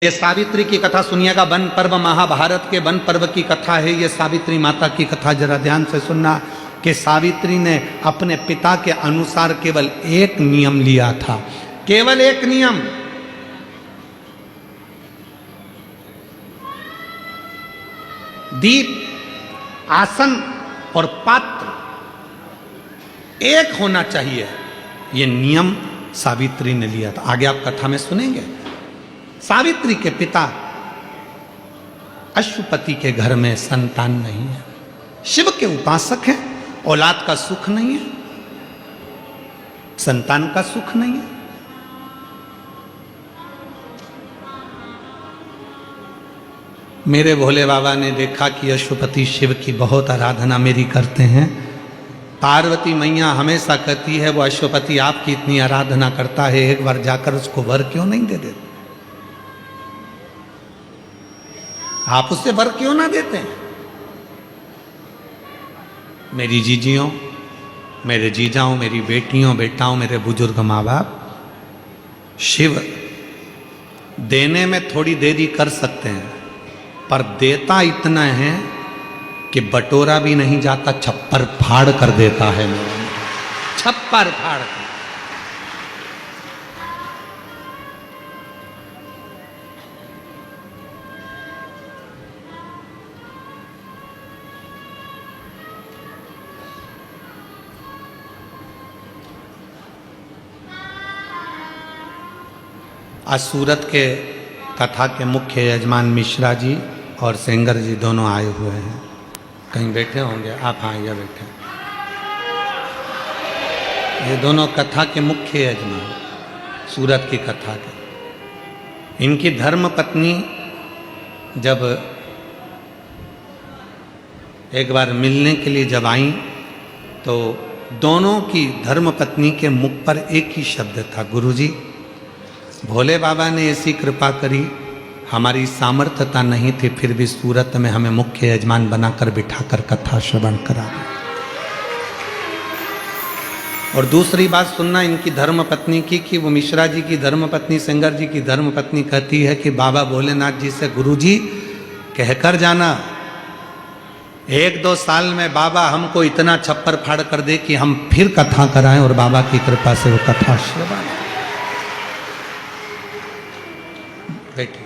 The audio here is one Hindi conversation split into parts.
ये सावित्री की कथा सुनिएगा। वन पर्व महाभारत के वन पर्व की कथा है ये सावित्री माता की कथा। जरा ध्यान से सुनना कि सावित्री ने अपने पिता के अनुसार केवल एक नियम लिया था, केवल एक नियम। दीप, आसन और पात्र एक होना चाहिए, ये नियम सावित्री ने लिया था। आगे आप कथा में सुनेंगे। सावित्री के पिता अश्वपति के घर में संतान नहीं है, शिव के उपासक हैं, औलाद का सुख नहीं है, संतान का सुख नहीं है। मेरे भोले बाबा ने देखा कि अश्वपति शिव की बहुत आराधना मेरी करते हैं। पार्वती मैया हमेशा कहती है वो अश्वपति आपकी इतनी आराधना करता है, एक बार जाकर उसको वर क्यों नहीं दे देते, आप उससे वर क्यों ना देते हैं। मेरी जीजियों, मेरे जीजाओं, मेरी बेटियों बेटाओं, मेरे बुजुर्ग माँ बाप, शिव देने में थोड़ी देरी कर सकते हैं पर देता इतना है कि बटोरा भी नहीं जाता, छप्पर फाड़ कर देता है। छप्पर फाड़ कर। आज सूरत के कथा के मुख्य यजमान मिश्रा जी और सेंगर जी दोनों आए हुए हैं। कहीं बैठे होंगे आप? हाँ, ये बैठे। ये दोनों कथा के मुख्य यजमान सूरत की कथा के। इनकी धर्म पत्नी जब एक बार मिलने के लिए जब आई तो दोनों की धर्म पत्नी के मुख पर एक ही शब्द था, गुरुजी। भोले बाबा ने ऐसी कृपा करी, हमारी सामर्थ्यता नहीं थी, फिर भी सूरत में हमें मुख्य यजमान बनाकर बिठाकर कथा श्रवण करा दी। और दूसरी बात सुनना इनकी धर्म पत्नी की कि वो मिश्रा जी की धर्म पत्नी, सेंगर जी की धर्म पत्नी कहती है कि बाबा भोलेनाथ जी से गुरुजी कहकर जाना, 1-2 साल में बाबा हमको इतना छप्पर फाड़ कर दे कि हम फिर कथा कराएं और बाबा की कृपा से वो कथा श्रवण। बैठे,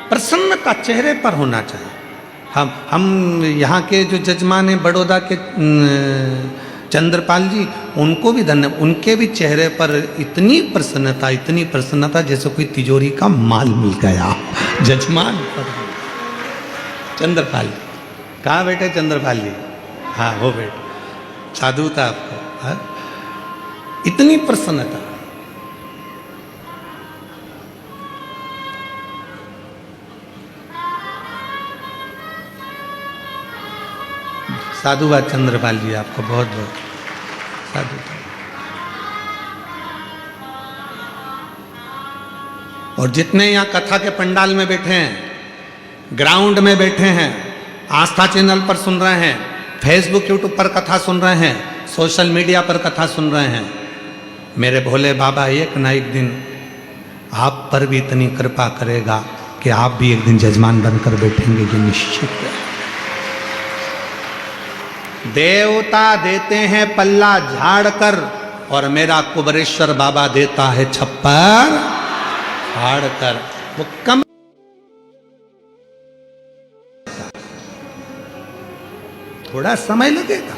प्रसन्नता चेहरे पर होना चाहिए। हम यहाँ के जो जजमान हैं बड़ौदा के चंद्रपाल जी, उनको भी धन्यवाद। उनके भी चेहरे पर इतनी प्रसन्नता जैसे कोई तिजोरी का माल मिल गया। जजमान पर चंद्रपाल जी, कहाँ बैठे चंद्रपाल जी? हाँ, वो बैठे। साधु था आपको। हाँ? इतनी प्रसन्नता। साधुवाद चंद्रपाल जी, आपको बहुत बहुत साधु। और जितने यहाँ कथा के पंडाल में बैठे हैं, ग्राउंड में बैठे हैं, आस्था चैनल पर सुन रहे हैं, फेसबुक यूट्यूब पर कथा सुन रहे हैं, सोशल मीडिया पर कथा सुन रहे हैं, मेरे भोले बाबा एक ना एक दिन आप पर भी इतनी कृपा करेगा कि आप भी एक दिन जजमान बनकर बैठेंगे, ये निश्चित है। देवता देते हैं पल्ला झाड़ कर और मेरा कुबरेश्वर बाबा देता है छप्पर फाड़ कर। वो कम थोड़ा समय लगेगा।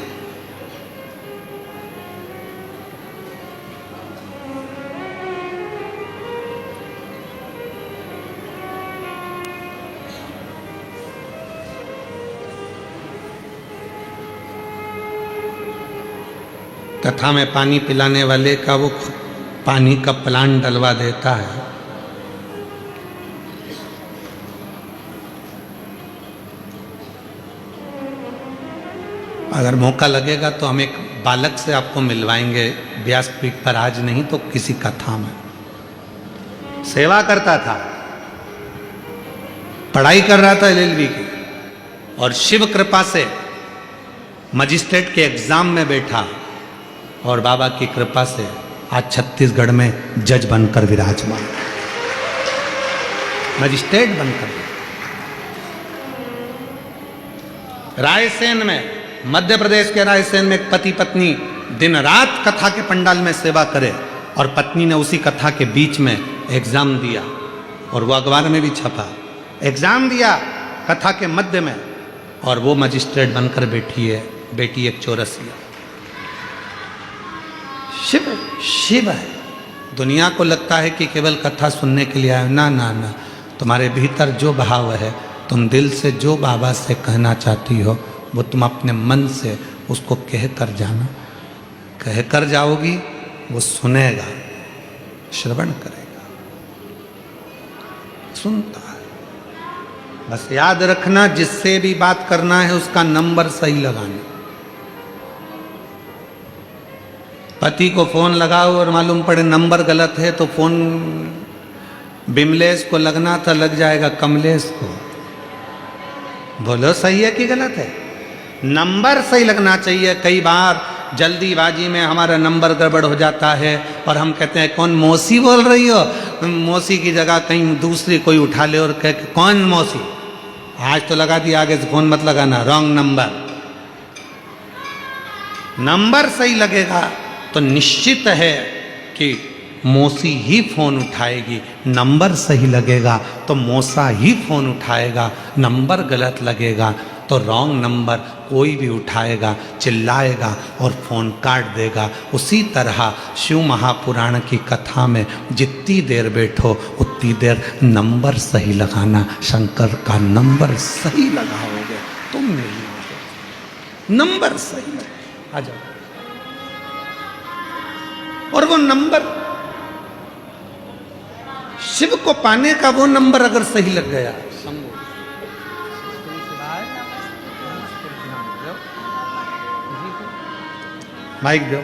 कथा में पानी पिलाने वाले का वो पानी का प्लांट डलवा देता है। अगर मौका लगेगा तो हम एक बालक से आपको मिलवाएंगे, व्यासपीठ पर, आज नहीं तो किसी कथा में। सेवा करता था, पढ़ाई कर रहा था LLB की, और शिव कृपा से मजिस्ट्रेट के एग्जाम में बैठा और बाबा की कृपा से आज छत्तीसगढ़ में जज बनकर विराजमान। मजिस्ट्रेट बनकर। रायसेन में, मध्य प्रदेश के रायसेन में एक पति पत्नी दिन रात कथा के पंडाल में सेवा करे, और पत्नी ने उसी कथा के बीच में एग्जाम दिया, और वो अखबार में भी छपा। एग्जाम दिया कथा के मध्य में, और वो मजिस्ट्रेट बनकर बैठी है, बेटी एक चौरसिया। शिव शिव है। दुनिया को लगता है कि केवल कथा सुनने के लिए आए। ना ना ना, तुम्हारे भीतर जो भाव है, तुम दिल से जो बाबा से कहना चाहती हो, वो तुम अपने मन से उसको कह कर जाना। कह कर जाओगी, वो सुनेगा, श्रवण करेगा, सुनता है। बस याद रखना, जिससे भी बात करना है उसका नंबर सही लगाना। पति को फोन लगाओ और मालूम पड़े नंबर गलत है, तो फोन बिमलेश को लगना था, लग जाएगा कमलेश को। बोलो सही है कि गलत है? नंबर सही लगना चाहिए। कई बार जल्दीबाजी में हमारा नंबर गड़बड़ हो जाता है, और हम कहते हैं कौन मौसी बोल रही हो? मौसी की जगह कहीं दूसरी कोई उठा ले और कहे कौन मौसी। आज तो लगा दिया, आगे से फोन मत लगाना, रॉन्ग नंबर। नंबर सही लगेगा तो निश्चित है कि मौसी ही फोन उठाएगी। नंबर सही लगेगा तो मौसा ही फोन उठाएगा। नंबर गलत लगेगा तो रॉन्ग नंबर कोई भी उठाएगा, चिल्लाएगा और फोन काट देगा। उसी तरह शिव महापुराण की कथा में जितनी देर बैठो उतनी देर नंबर सही लगाना। शंकर का नंबर सही लगाओगे तुम नहीं होगे। नंबर सही लगा, आ जाओ। और वो नंबर, शिव को पाने का वो नंबर अगर सही लग गया, माइक दो।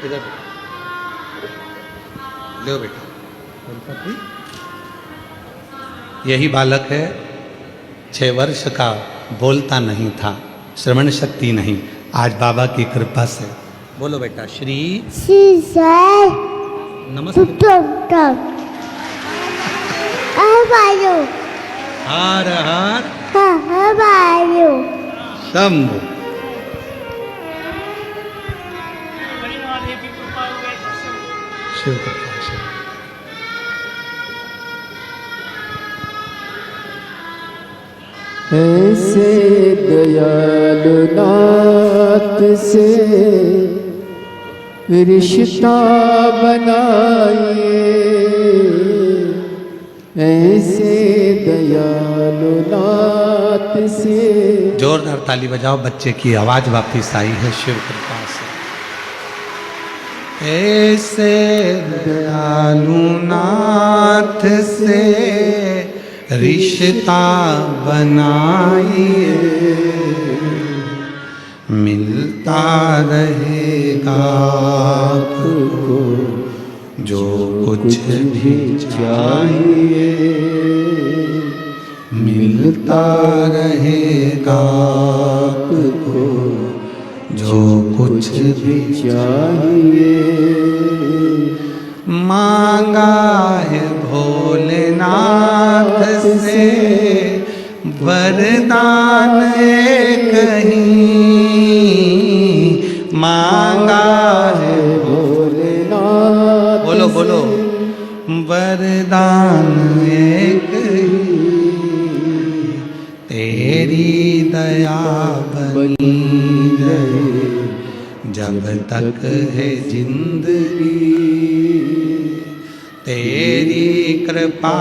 इधर लो बेटा। यही बालक है, 6 वर्ष का, बोलता नहीं था, श्रवण शक्ति नहीं। आज बाबा की कृपा से बोलो बेटा। श्री नमस्ते। हर हर शंभु। शिव कृपा से। ऐसे दयालु नाथ से रिश्ता बनाइए, ऐसे दयालु नाथ से। जोरदार ताली बजाओ, बच्चे की आवाज वापिस आई है शिव कृपा से। ऐसे दयालु नाथ से रिश्ता बनाइए, मिलता रहेगा आपको जो कुछ भी चाहिए, मिलता रहेगा आपको जो कुछ भी चाहिए। मांगा है भोलेनाथ से वरदान एक ही, मांगा है भोलेनाथ, बोलो बोलो, वरदान एक ही, तेरी दया बनी रहे जब तक है जिंदगी, तेरी कृपा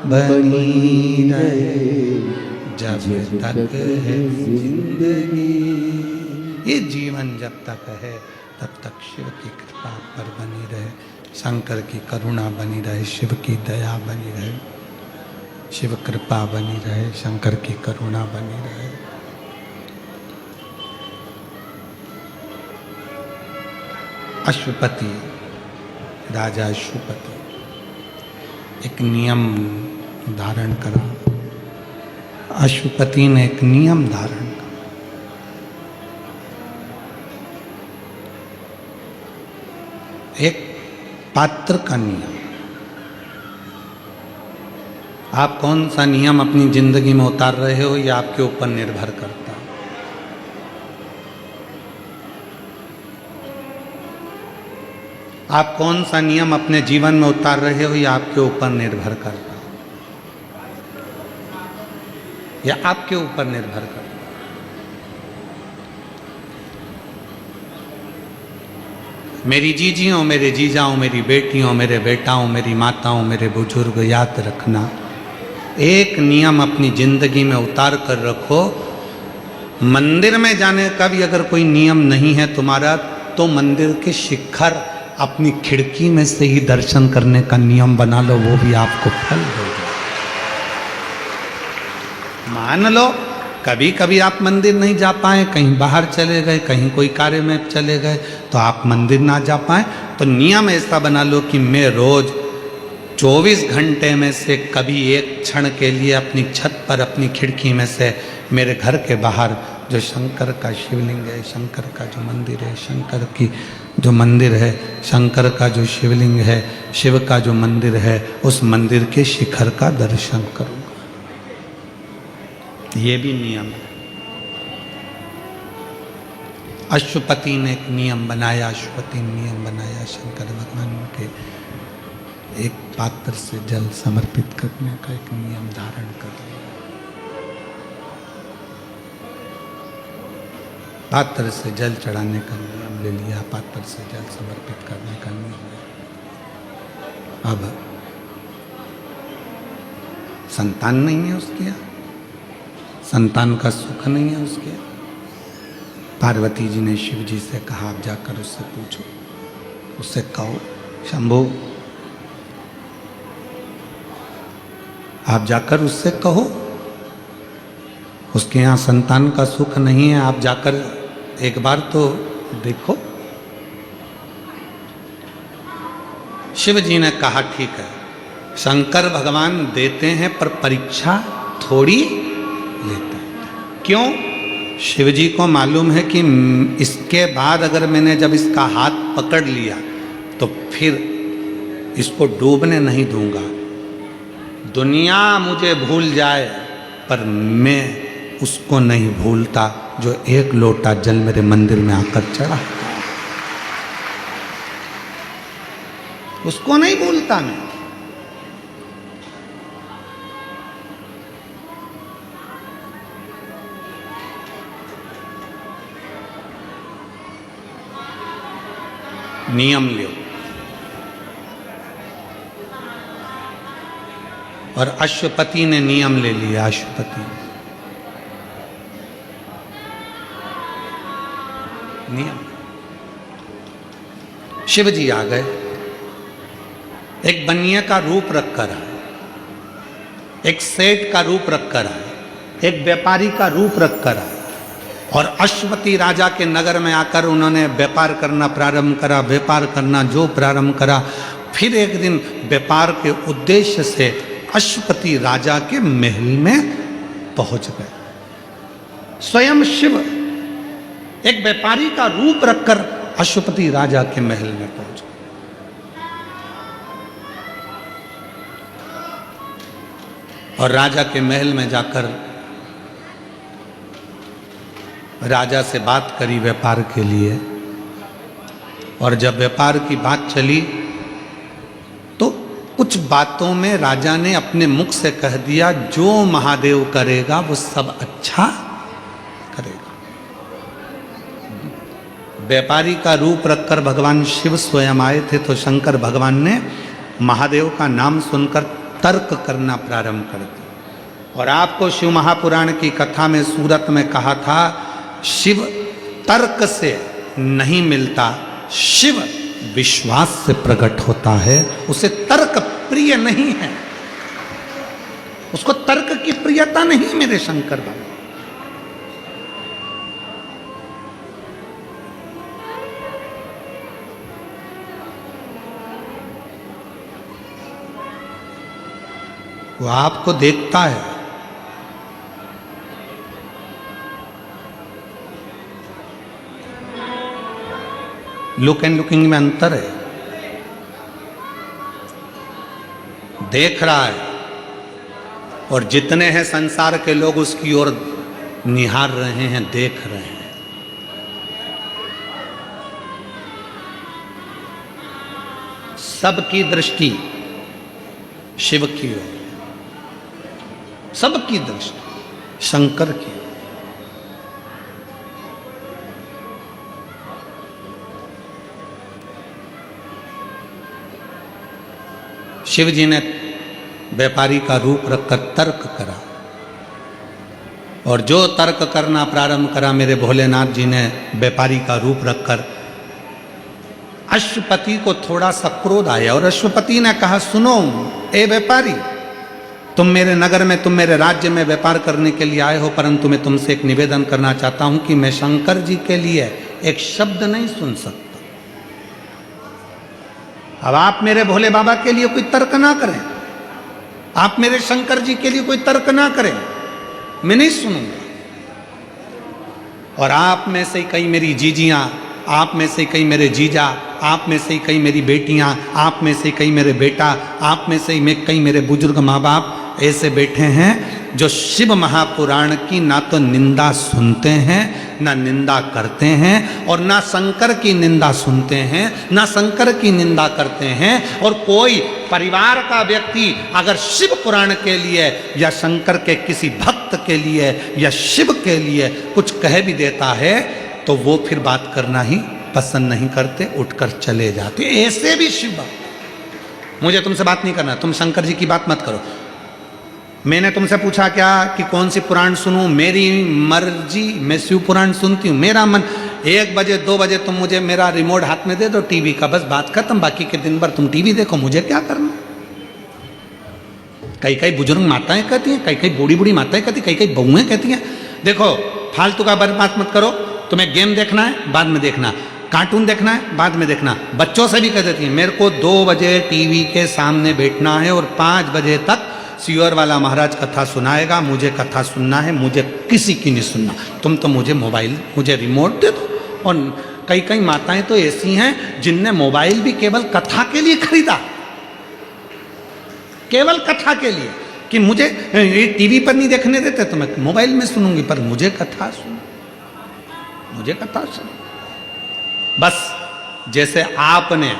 बनी रहे जब तक है जिंदगी। ये जीवन जब तक है तब तक शिव की कृपा पर बनी रहे, शंकर की करुणा बनी रहे, शिव की दया बनी रहे, शिव कृपा बनी रहे, शंकर की करुणा बनी रहे। अश्वपति, राजा अश्वपति एक नियम धारण करा। अश्वपति ने एक नियम धारण करा। एक पात्र का नियम। आप कौन सा नियम अपनी जिंदगी में उतार रहे हो, यह आपके ऊपर निर्भर करता है। आप कौन सा नियम अपने जीवन में उतार रहे हो, यह आपके ऊपर निर्भर करता है। यह आपके ऊपर निर्भर करता है। मेरी जीजियों, मेरे जीजाओं, मेरी बेटियों, मेरे बेटाओं, मेरी माताओं, मेरे बुजुर्ग, याद रखना, एक नियम अपनी जिंदगी में उतार कर रखो। मंदिर में जाने का भी अगर कोई नियम नहीं है तुम्हारा, तो मंदिर के शिखर अपनी खिड़की में से ही दर्शन करने का नियम बना लो, वो भी आपको फल देगा। मान लो कभी कभी आप मंदिर नहीं जा पाए, कहीं बाहर चले गए, कहीं कोई कार्य में चले गए, तो आप मंदिर ना जा पाए, तो नियम ऐसा बना लो कि मैं रोज 24 घंटे में से कभी एक क्षण के लिए अपनी छत पर, अपनी खिड़की में से मेरे घर के बाहर जो शंकर का शिवलिंग है, शंकर का जो मंदिर है, शंकर की जो मंदिर है, शंकर का जो शिवलिंग है, शिव का जो मंदिर है, उस मंदिर के शिखर का दर्शन करूंगा। ये भी नियम है। अश्वपति ने एक नियम बनाया, अश्वपति ने नियम बनाया शंकर भगवान के एक पात्र से जल समर्पित करने का एक नियम धारण कर लिया। पात्र से जल चढ़ाने का नियम ले लिया, पात्र से जल समर्पित करने का नियम है। अब संतान नहीं है उसके यहाँ, संतान का सुख नहीं है उसके यहाँ। पार्वती जी ने शिव जी से कहा, आप जाकर उससे पूछो, उससे कहो, शंभु आप जाकर उससे कहो, उसके यहाँ संतान का सुख नहीं है, आप जाकर एक बार तो देखो। शिव जी ने कहा, ठीक है, शंकर भगवान देते हैं पर परीक्षा थोड़ी लेते हैं। क्यों? शिव जी को मालूम है कि इसके बाद अगर मैंने जब इसका हाथ पकड़ लिया तो फिर इसको डूबने नहीं दूंगा। दुनिया मुझे भूल जाए पर मैं उसको नहीं भूलता जो एक लोटा जल मेरे मंदिर में आकर चढ़ा, उसको नहीं भूलता मैं। नियम लो। और अश्वपति ने नियम ले लिया। अश्वपति नियम, शिव जी आ गए, एक बनिए का रूप रखकर आए, एक सेठ का रूप रखकर आए, एक व्यापारी का रूप रखकर आए, और अश्वपति राजा के नगर में आकर उन्होंने व्यापार करना प्रारंभ करा। व्यापार करना जो प्रारंभ करा, फिर एक दिन व्यापार के उद्देश्य से अश्वपति राजा के महल में पहुंच गए। स्वयं शिव एक व्यापारी का रूप रखकर अश्वपति राजा के महल में पहुंच गए। और राजा के महल में जाकर राजा से बात करी व्यापार के लिए। और जब व्यापार की बात चली तो कुछ बातों में राजा ने अपने मुख से कह दिया, जो महादेव करेगा वो सब अच्छा करेगा। व्यापारी का रूप रखकर भगवान शिव स्वयं आए थे, तो शंकर भगवान ने महादेव का नाम सुनकर तर्क करना प्रारंभ कर दिया। और आपको शिव महापुराण की कथा में सूरत में कहा था, शिव तर्क से नहीं मिलता, शिव विश्वास से प्रकट होता है। उसे तर्क प्रिय नहीं है, उसको तर्क की प्रियता नहीं मेरे शंकर बाबा। वो आपको देखता है, लुक एंड लुकिंग में अंतर है। देख रहा है, और जितने हैं संसार के लोग उसकी ओर निहार रहे हैं, देख रहे हैं। सबकी दृष्टि शिव की ओर, सबकी दृष्टि शंकर की। शिव जी ने व्यापारी का रूप रखकर तर्क करा, और जो तर्क करना प्रारंभ करा मेरे भोलेनाथ जी ने व्यापारी का रूप रखकर, अश्वपति को थोड़ा सा क्रोध आया, और अश्वपति ने कहा, सुनो ए व्यापारी, तुम मेरे नगर में, तुम मेरे राज्य में व्यापार करने के लिए आए हो, परंतु मैं तुमसे एक निवेदन करना चाहता हूं कि मैं शंकर जी के लिए एक शब्द नहीं सुन सकता। अब आप मेरे भोले बाबा के लिए कोई तर्क ना करें, आप मेरे शंकर जी के लिए कोई तर्क ना करें, मैं नहीं सुनूंगा। और आप में से कई मेरी जीजियां, आप में से कई मेरे जीजा, आप में से कई मेरी बेटियां, आप में से कई मेरे बेटा, आप में से कई मेरे बुजुर्ग माँ बाप ऐसे बैठे हैं जो शिव महापुराण की ना तो निंदा सुनते हैं, ना निंदा करते हैं, और ना शंकर की निंदा सुनते हैं, ना शंकर की निंदा करते हैं। और कोई परिवार का व्यक्ति अगर शिव पुराण के लिए या शंकर के किसी भक्त के लिए या शिव के लिए कुछ कह भी देता है तो वो फिर बात करना ही पसंद नहीं करते, उठकर चले जाते। ऐसे भी शिव बात, मुझे तुमसे बात नहीं करना, तुम शंकर जी की बात मत करो। मैंने तुमसे पूछा क्या कि कौन सी पुराण सुनूं, मेरी मर्जी, मैं शिव पुराण सुनती हूँ, मेरा मन। 1 बजे 2 बजे तुम मुझे मेरा रिमोट हाथ में दे दो टीवी का, बस बात खत्म। बाकी के दिन भर तुम टीवी देखो, मुझे क्या करना। कई कई बुजुर्ग माताएं कहती हैं, कई कई बूढ़ी बूढ़ी माताएं कहती, कई कई बहुएं कहती हैं, देखो फालतू का बात मत करो, तुम्हें गेम देखना है बाद में देखना, कार्टून देखना है बाद में देखना। बच्चों से भी कह देती है, मेरे को 2 बजे टीवी के सामने बैठना है और 5 बजे तक सियोर वाला महाराज कथा सुनाएगा, मुझे कथा सुनना है, मुझे किसी की नहीं सुनना। तुम तो मुझे मोबाइल, मुझे रिमोट दे दो। और कई कई माताएं तो ऐसी हैं जिनने मोबाइल भी केवल कथा के लिए खरीदा, केवल कथा के लिए, कि मुझे ये टीवी पर नहीं देखने देते तो मैं मोबाइल में सुनूंगी, पर मुझे कथा सुन, मुझे कथा सुन। बस जैसे आपने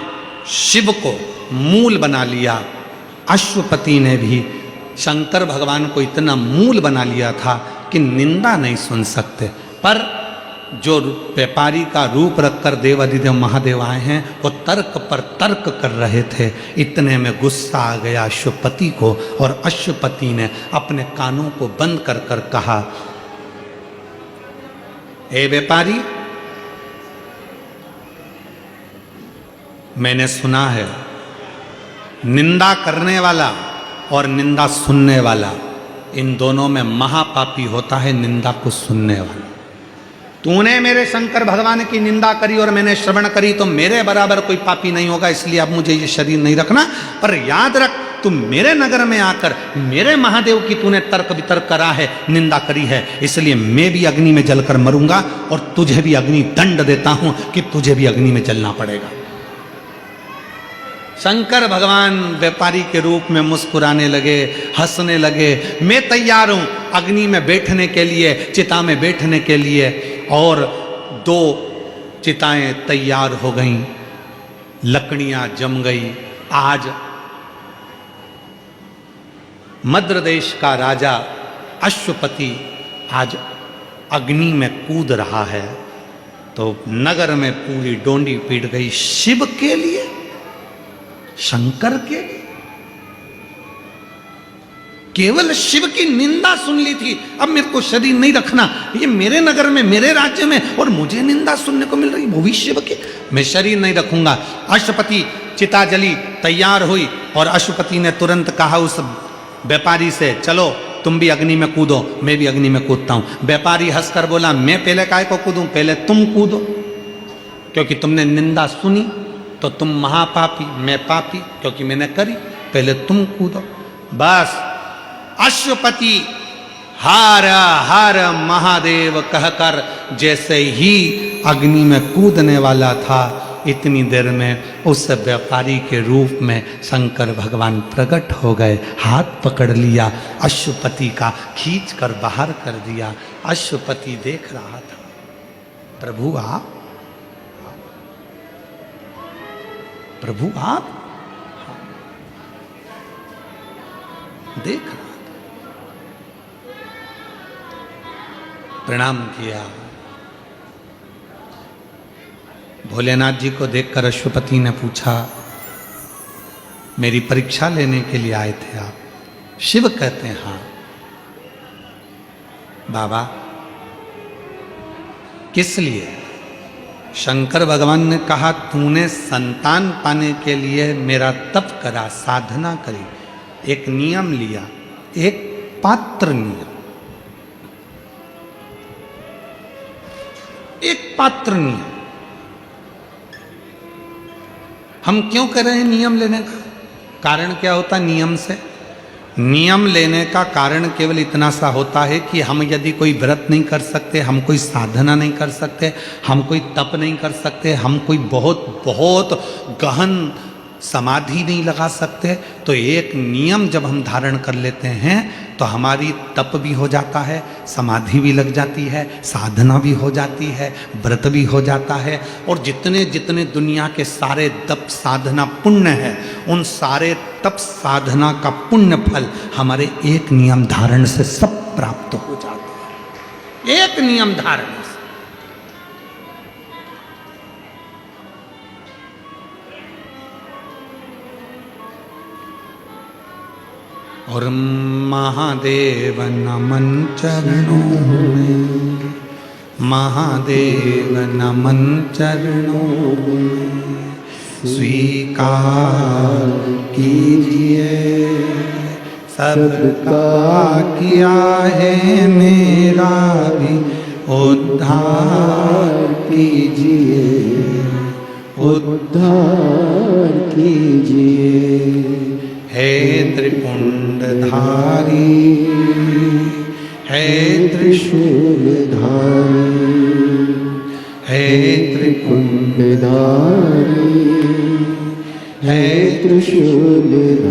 शिव को मूल बना लिया, अश्वपति ने भी शंकर भगवान को इतना मूल बना लिया था कि निंदा नहीं सुन सकते। पर जो व्यापारी का रूप रखकर देवाधिदेव महादेव आए हैं वो तर्क पर तर्क कर रहे थे। इतने में गुस्सा आ गया अश्वपति को, और अश्वपति ने अपने कानों को बंद कर कर कहा, ए व्यापारी, मैंने सुना है निंदा करने वाला और निंदा सुनने वाला, इन दोनों में महापापी होता है निंदा को सुनने वाला। तूने मेरे शंकर भगवान की निंदा करी और मैंने श्रवण करी, तो मेरे बराबर कोई पापी नहीं होगा, इसलिए अब मुझे ये शरीर नहीं रखना। पर याद रख, तुम मेरे नगर में आकर मेरे महादेव की तूने तर्क वितर्क करा है, निंदा करी है, इसलिए मैं भी अग्नि में जलकर मरूंगा और तुझे भी अग्नि दंड देता हूं कि तुझे भी अग्नि में जलना पड़ेगा। शंकर भगवान व्यापारी के रूप में मुस्कुराने लगे, हंसने लगे। मैं तैयार हूं अग्नि में बैठने के लिए, चिता में बैठने के लिए। और 2 चिताएं तैयार हो गईं, लकड़ियां जम गई। आज मद्र देश का राजा अश्वपति आज अग्नि में कूद रहा है, तो नगर में पूरी डोंडी पीट गई। शिव के लिए, शंकर के लिए, केवल शिव की निंदा सुन ली थी। अब मेरे को शरीर नहीं रखना, ये मेरे नगर में, मेरे राज्य में, और मुझे निंदा सुनने को मिल रही, वो भी शिव के, मैं शरीर नहीं रखूंगा। अश्वपति, चिता जली, तैयार हुई, और अश्वपति ने तुरंत कहा उस व्यापारी से, चलो तुम भी अग्नि में कूदो, मैं भी अग्नि में कूदता हूं। व्यापारी हंसकर बोला, मैं पहले काय को कूदूं, पहले तुम कूदो, क्योंकि तुमने निंदा सुनी तो तुम महापापी, मैं पापी, क्योंकि मैंने करी, पहले तुम कूदो। बस अश्वपति हर हर महादेव कहकर जैसे ही अग्नि में कूदने वाला था, इतनी देर में उस व्यापारी के रूप में शंकर भगवान प्रकट हो गए, हाथ पकड़ लिया अश्वपति का, खींच कर बाहर कर दिया। अश्वपति देख रहा था, प्रभु आप, प्रभु आप, देख रहा था, प्रणाम किया। भोलेनाथ जी को देखकर अश्वपति ने पूछा, मेरी परीक्षा लेने के लिए आए थे आप? शिव कहते हैं हाँ। बाबा किस लिए? शंकर भगवान ने कहा तूने संतान पाने के लिए मेरा तप करा, साधना करी, एक नियम लिया, एक पात्र नियम, एक पात्र नियम। हम क्यों कर रहे हैं नियम लेने का? कारण क्या होता है नियम से? नियम लेने का कारण केवल इतना सा होता है कि हम यदि कोई व्रत नहीं कर सकते, हम कोई साधना नहीं कर सकते, हम कोई तप नहीं कर सकते, हम कोई बहुत बहुत गहन समाधि नहीं लगा सकते, तो एक नियम जब हम धारण कर लेते हैं तो हमारी तप भी हो जाता है, समाधि भी लग जाती है, साधना भी हो जाती है, व्रत भी हो जाता है, और जितने जितने दुनिया के सारे तप साधना पुण्य है, उन सारे तप साधना का पुण्य फल हमारे एक नियम धारण से सब प्राप्त हो जाता है। एक नियम धारण से। और महादेव नमन चरणों में, महादेव नमन चरणों में, स्वीकार कीजिए सबका किया है मेरा भी उद्धार कीजिए, उद्धार कीजिए। हे त्रिपुंडधारी, हे त्रिशूलधारी, हे त्रिपुंडधारी, हे त्रिशूलधारी।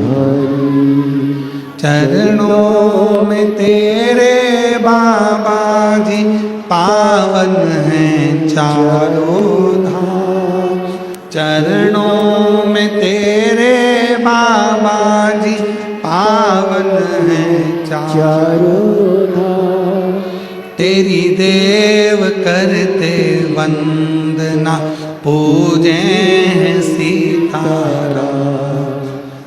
चरणों में तेरे बाबा जी पावन हैं चारों धाम, चरणों में तेरे बाबा जी पावन हैं चारों धाम। तेरी देव करते वंदना, पूजे हैं सीताराम,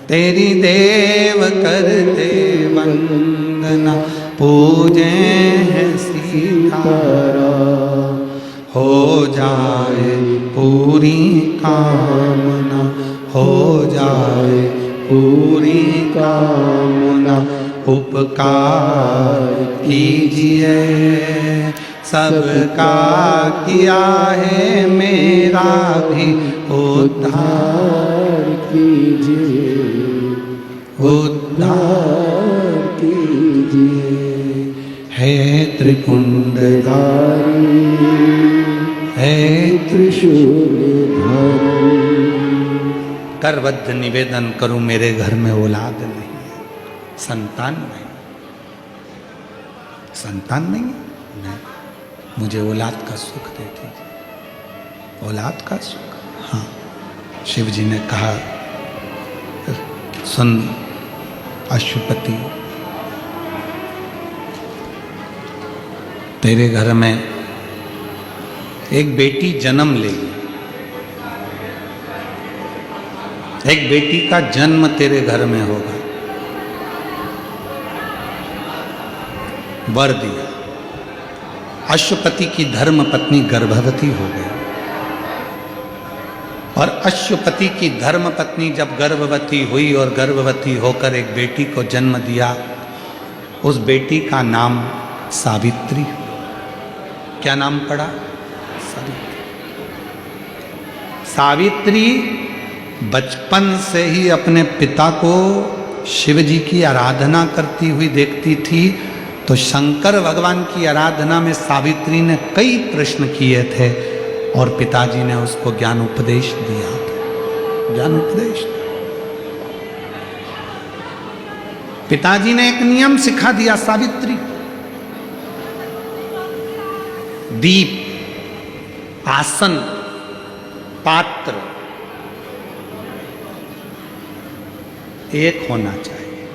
तेरी देव करते वंदना, पूजे हैं सीताराम। हो जाए पूरी कामना, हो जाए पूरी कामना, उपकार कीजिए सबका किया है मेरा भी उद्धार कीजिए, उद्धार कीजिए। हे त्रिपुंडधारी, हे त्रिशूलधारी। करबद्ध निवेदन करूं मेरे घर में औलाद नहीं है, संतान नहीं, संतान नहीं है, नहीं, मुझे औलाद का सुख दे दीजिए, औलाद का सुख। हाँ, शिव जी ने कहा सुन अश्वपति, तेरे घर में एक बेटी जन्म लेगी, एक बेटी का जन्म तेरे घर में होगा। वर दिया। अश्वपति की धर्म पत्नी गर्भवती हो गई, और अश्वपति की धर्म पत्नी जब गर्भवती हुई और गर्भवती होकर एक बेटी को जन्म दिया, उस बेटी का नाम सावित्री। क्या नाम पड़ा? सावित्री। सावित्री बचपन से ही अपने पिता को शिव जी की आराधना करती हुई देखती थी, तो शंकर भगवान की आराधना में सावित्री ने कई प्रश्न किए थे। और पिताजी ने उसको ज्ञान उपदेश दिया, ज्ञान उपदेश। पिताजी ने एक नियम सिखा दिया, सावित्री, दीप, आसन, पात्र एक होना चाहिए।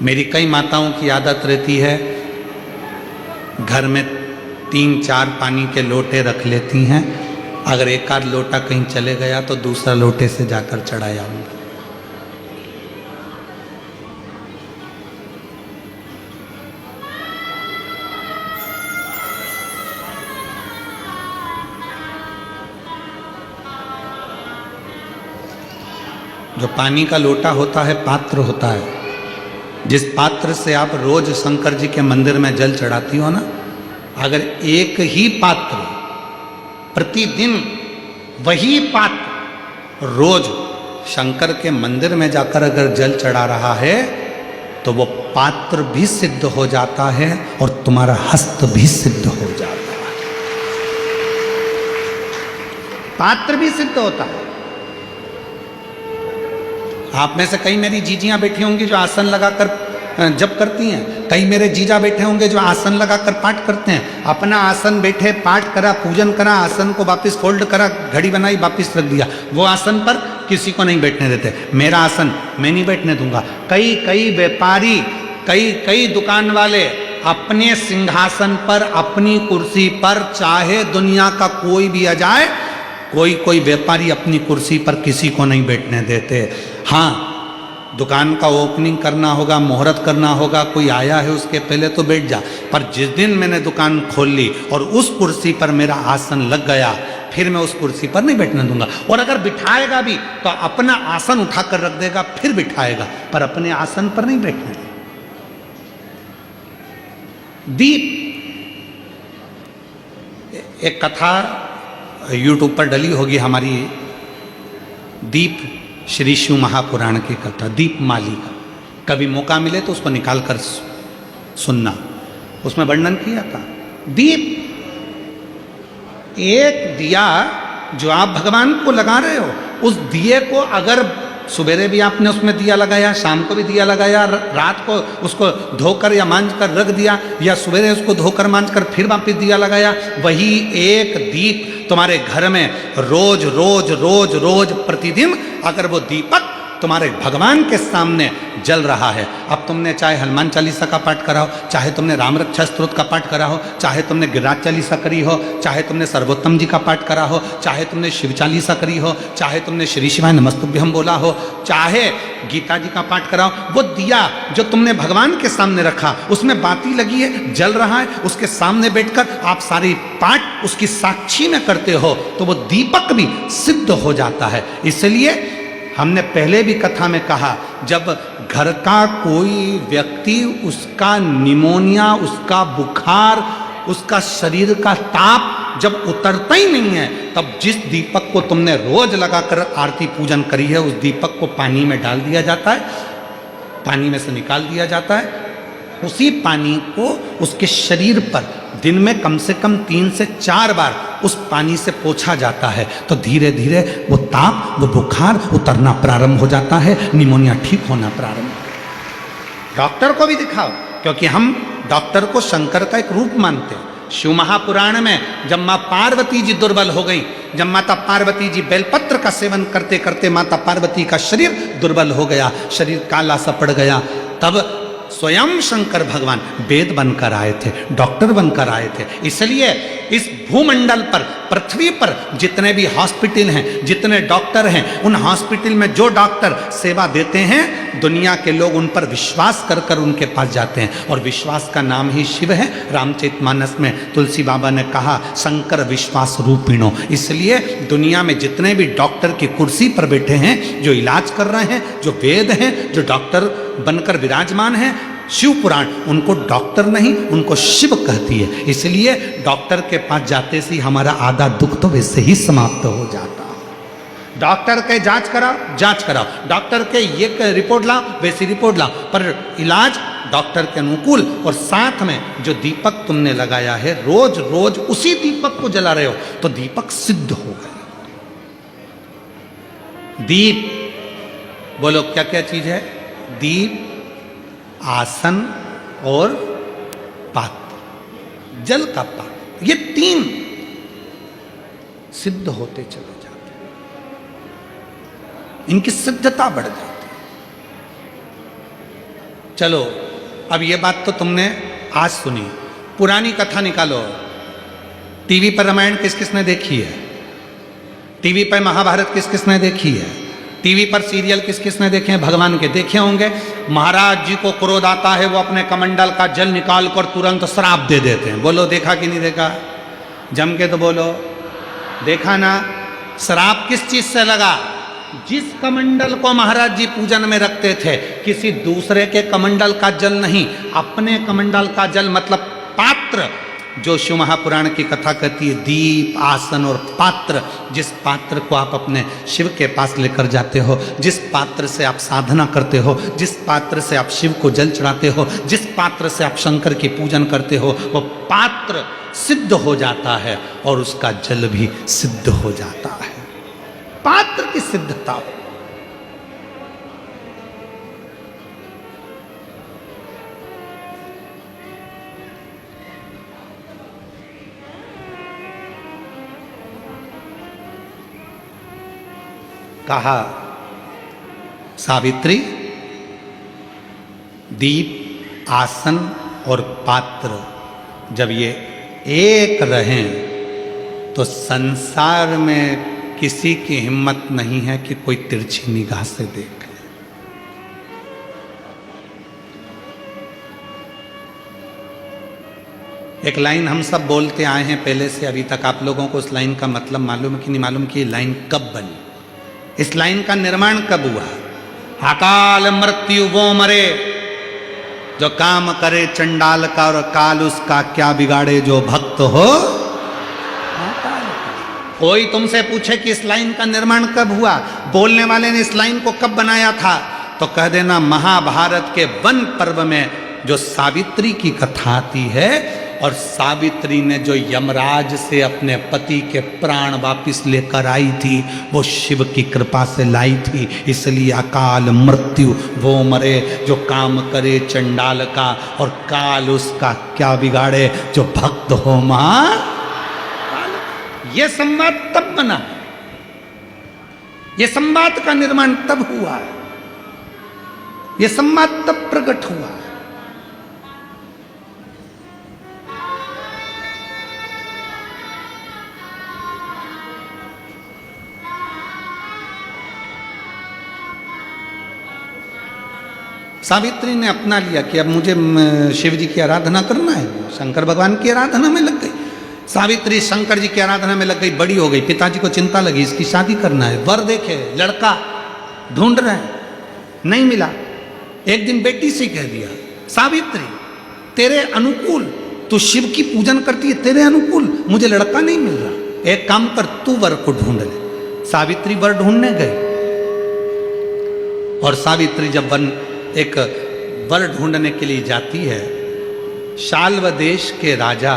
मेरी कई माताओं की आदत रहती है, घर में 3-4 पानी के लोटे रख लेती हैं, अगर एक आध लोटा कहीं चले गया तो दूसरा लोटे से जाकर चढ़ाया आऊंगा। जो पानी का लोटा होता है, पात्र होता है, जिस पात्र से आप रोज शंकर जी के मंदिर में जल चढ़ाती हो ना, अगर एक ही पात्र प्रतिदिन वही पात्र रोज शंकर के मंदिर में जाकर अगर जल चढ़ा रहा है तो वो पात्र भी सिद्ध हो जाता है और तुम्हारा हस्त भी सिद्ध हो जाता है। पात्र भी सिद्ध होता है। आप में से कई मेरी जीजियां बैठी होंगी जो आसन लगाकर जप करती हैं, कई मेरे जीजा बैठे होंगे जो आसन लगाकर पाठ करते हैं। अपना आसन बैठे, पाठ करा, पूजन करा, आसन को वापस फोल्ड करा, घड़ी बनाई, वापस रख दिया। वो आसन पर किसी को नहीं बैठने देते। मेरा आसन मैं नहीं बैठने दूंगा। कई व्यापारी, कई दुकान वाले अपने सिंहासन पर, अपनी कुर्सी पर, चाहे दुनिया का कोई भी आ जाए, कोई व्यापारी अपनी कुर्सी पर किसी को नहीं बैठने देते। हाँ, दुकान का ओपनिंग करना होगा, मुहूर्त करना होगा, कोई आया है उसके पहले तो बैठ जा। पर जिस दिन मैंने दुकान खोल ली और उस कुर्सी पर मेरा आसन लग गया, फिर मैं उस कुर्सी पर नहीं बैठने दूंगा। और अगर बिठाएगा भी तो अपना आसन उठाकर रख देगा, फिर बिठाएगा, पर अपने आसन पर नहीं बैठने देगा। दीप, एक कथा यूट्यूब पर डली होगी हमारी, दीप श्री शिव महापुराण की कथा, दीप माली का। कभी मौका मिले तो उसको निकाल कर सुनना, उसमें वर्णन किया था। दीप, एक दिया जो आप भगवान को लगा रहे हो, उस दिए को अगर सुबेरे भी आपने उसमें दिया लगाया, शाम को भी दिया लगाया, रात को उसको धोकर या मांझ कर रख दिया, या सुबेरे उसको धोकर मांझ कर फिर वापस दिया लगाया, वही एक दीप तुम्हारे घर में रोज रोज रोज रोज प्रतिदिन अगर वो दीपक तुम्हारे भगवान के सामने जल रहा है। अब तुमने चाहे हनुमान चालीसा का पाठ करा हो, चाहे तुमने राम रक्षा स्तोत्र का पाठ करा हो, चाहे तुमने गिरिराज चालीसा करी हो, चाहे तुमने सर्वोत्तम जी का पाठ करा हो, चाहे तुमने शिव चालीसा करी हो, चाहे तुमने श्री शिवाय नमस्तुभ्यम बोला हो, चाहे गीता जी का पाठ करा हो, वो दिया जो तुमने भगवान के सामने रखा, उसमें बाती लगी है, जल रहा है, उसके सामने बैठकर आप सारी पाठ उसकी साक्षी में करते हो, तो वो दीपक भी सिद्ध हो जाता है। इसलिए हमने पहले भी कथा में कहा, जब घर का कोई व्यक्ति, उसका निमोनिया, उसका बुखार, उसका शरीर का ताप जब उतरता ही नहीं है, तब जिस दीपक को तुमने रोज लगाकर आरती पूजन करी है, उस दीपक को पानी में डाल दिया जाता है, पानी में से निकाल दिया जाता है। उसी पानी को उसके शरीर पर दिन में कम से कम 3 से 4 बार उस पानी से पोंछा जाता है, तो धीरे धीरे वो ताप, वो बुखार उतरना प्रारंभ हो जाता है, निमोनिया ठीक होना प्रारंभ। डॉक्टर को भी दिखाओ, क्योंकि हम डॉक्टर को शंकर का एक रूप मानते हैं। शिव महापुराण में जब माँ पार्वती जी दुर्बल हो गई, जब माता पार्वती जी बेलपत्र का सेवन करते करते माता पार्वती का शरीर दुर्बल हो गया, शरीर काला सा पड़ गया, तब स्वयं शंकर भगवान वेद बनकर आए थे, डॉक्टर बनकर आए थे। इसलिए इस भूमंडल पर, पृथ्वी पर जितने भी हॉस्पिटल हैं, जितने डॉक्टर हैं, उन हॉस्पिटल में जो डॉक्टर सेवा देते हैं, दुनिया के लोग उन पर विश्वास कर कर उनके पास जाते हैं, और विश्वास का नाम ही शिव है। रामचरितमानस में तुलसी बाबा ने कहा, शंकर विश्वास रूपिणो। इसलिए दुनिया में जितने भी डॉक्टर की कुर्सी पर बैठे हैं, जो इलाज कर रहे हैं, जो वेद हैं, जो डॉक्टर बनकर विराजमान हैं, शिव पुराण उनको डॉक्टर नहीं, उनको शिव कहती है। इसलिए डॉक्टर के पास जाते से हमारा आधा दुख तो वैसे ही समाप्त हो जाता। डॉक्टर के जांच कराओ, डॉक्टर के ये रिपोर्ट लाओ, वैसी रिपोर्ट लाओ, पर इलाज डॉक्टर के अनुकूल, और साथ में जो दीपक तुमने लगाया है रोज रोज उसी दीपक को जला रहे हो तो दीपक सिद्ध हो गया। दीप बोलो क्या क्या चीज है? दीप, आसन और पात्र, जल का पात्र, ये तीन सिद्ध होते चले जाते हैं, इनकी सिद्धता बढ़ जाती है। चलो अब ये बात तो तुमने आज सुनी, पुरानी कथा निकालो। टीवी पर रामायण किस किसने देखी है? टीवी पर महाभारत किस किसने देखी है? टीवी पर सीरियल किस किसने देखे हैं? भगवान के देखे होंगे। महाराज जी को क्रोध आता है, वो अपने कमंडल का जल निकाल कर तुरंत श्राप दे देते हैं। बोलो देखा कि नहीं देखा? जम के तो बोलो, देखा ना? श्राप किस चीज से लगा? जिस कमंडल को महाराज जी पूजन में रखते थे, किसी दूसरे के कमंडल का जल नहीं, अपने कमंडल का जल, मतलब पात्र, जो शिव महापुराण की कथा कहती है, दीप, आसन और पात्र, जिस पात्र को आप अपने शिव के पास लेकर जाते हो, जिस पात्र से आप साधना करते हो, जिस पात्र से आप शिव को जल चढ़ाते हो, जिस पात्र से आप शंकर की पूजन करते हो, वो पात्र सिद्ध हो जाता है और उसका जल भी सिद्ध हो जाता है। पात्र की सिद्धता। कहा सावित्री, दीप, आसन और पात्र जब ये एक रहें तो संसार में किसी की हिम्मत नहीं है कि कोई तिरछी निगाह से देखे। एक लाइन हम सब बोलते आए हैं पहले से अभी तक। आप लोगों को उस लाइन का मतलब मालूम है कि नहीं मालूम कि ये लाइन कब बनी, इस लाइन का निर्माण कब हुआ? अकाल मृत्यु वो मरे जो काम करे चंडाल का, और काल उसका क्या बिगाड़े जो भक्त हो। कोई तुमसे पूछे कि इस लाइन का निर्माण कब हुआ, बोलने वाले ने इस लाइन को कब बनाया था, तो कह देना महाभारत के वन पर्व में जो सावित्री की कथा आती है, और सावित्री ने जो यमराज से अपने पति के प्राण वापिस लेकर आई थी, वो शिव की कृपा से लाई थी। इसलिए अकाल मृत्यु वो मरे जो काम करे चंडाल का, और काल उसका क्या बिगाड़े जो भक्त हो मां। ये संवाद तब बना, ये संवाद का निर्माण तब हुआ, ये संवाद तब प्रकट हुआ। सावित्री ने अपना लिया कि अब मुझे शिव जी की आराधना करना है, शंकर भगवान की आराधना में लग गई। सावित्री शंकर जी की आराधना में लग गई, बड़ी हो गई, पिताजी को चिंता लगी इसकी शादी करना है, वर देखे, लड़का ढूंढ रहे हैं, नहीं मिला। एक दिन बेटी से कह दिया, सावित्री तेरे अनुकूल, तू शिव की पूजन करती है, तेरे अनुकूल मुझे लड़का नहीं मिल रहा, एक काम कर तू वर को ढूंढ ले। सावित्री वर ढूंढने गई, और सावित्री जब एक वर ढूंढने के लिए जाती है, शाल्व देश के राजा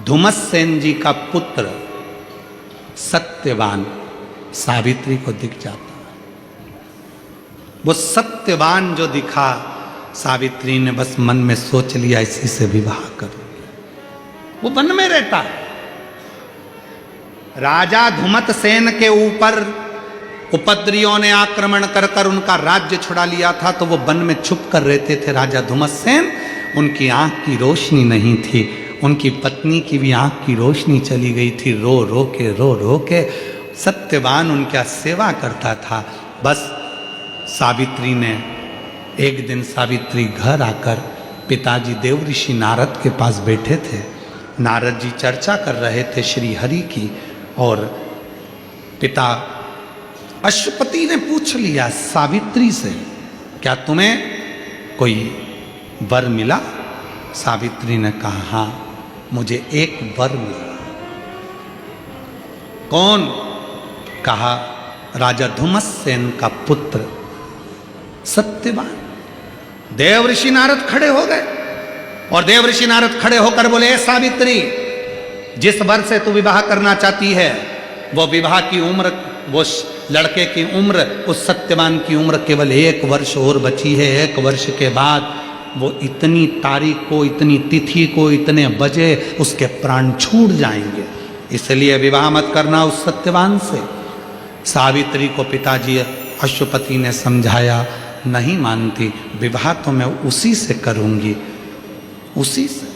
धुमस्सेन जी का पुत्र सत्यवान सावित्री को दिख जाता है। वो सत्यवान जो दिखा, सावित्री ने बस मन में सोच लिया इसी से विवाह करूंगी। वो वन में रहता है। राजा धुमतसेन के ऊपर उपद्रवियों ने आक्रमण कर कर उनका राज्य छुड़ा लिया था, तो वो वन में छुप कर रहते थे राजा धुमतसेन। उनकी आंख की रोशनी नहीं थी, उनकी पत्नी की भी आंख की रोशनी चली गई थी। रो रो के सत्यवान उनका सेवा करता था। बस सावित्री ने एक दिन, सावित्री घर आकर पिताजी देव ऋषि नारद के पास बैठे थे। नारद जी चर्चा कर रहे थे श्री हरि की, और पिता अश्वपति ने पूछ लिया सावित्री से, क्या तुम्हें कोई वर मिला? सावित्री ने कहा, हाँ मुझे एक वर मिला। कौन? कहा, राजा धुमस्सेन का पुत्र सत्यवान। देव ऋषि नारद खड़े हो गए और देव ऋषि नारद खड़े होकर बोले, ए सावित्री, जिस वर से तू विवाह करना चाहती है वो विवाह की उम्र, वो लड़के की उम्र, उस सत्यवान की उम्र केवल 1 वर्ष और बची है। 1 वर्ष के बाद वो इतनी तारीख को, इतनी तिथि को, इतने बजे उसके प्राण छूट जाएंगे, इसलिए विवाह मत करना उस सत्यवान से। सावित्री को पिताजी अश्वपति ने समझाया, नहीं मानती, विवाह तो मैं उसी से करूंगी, उसी से।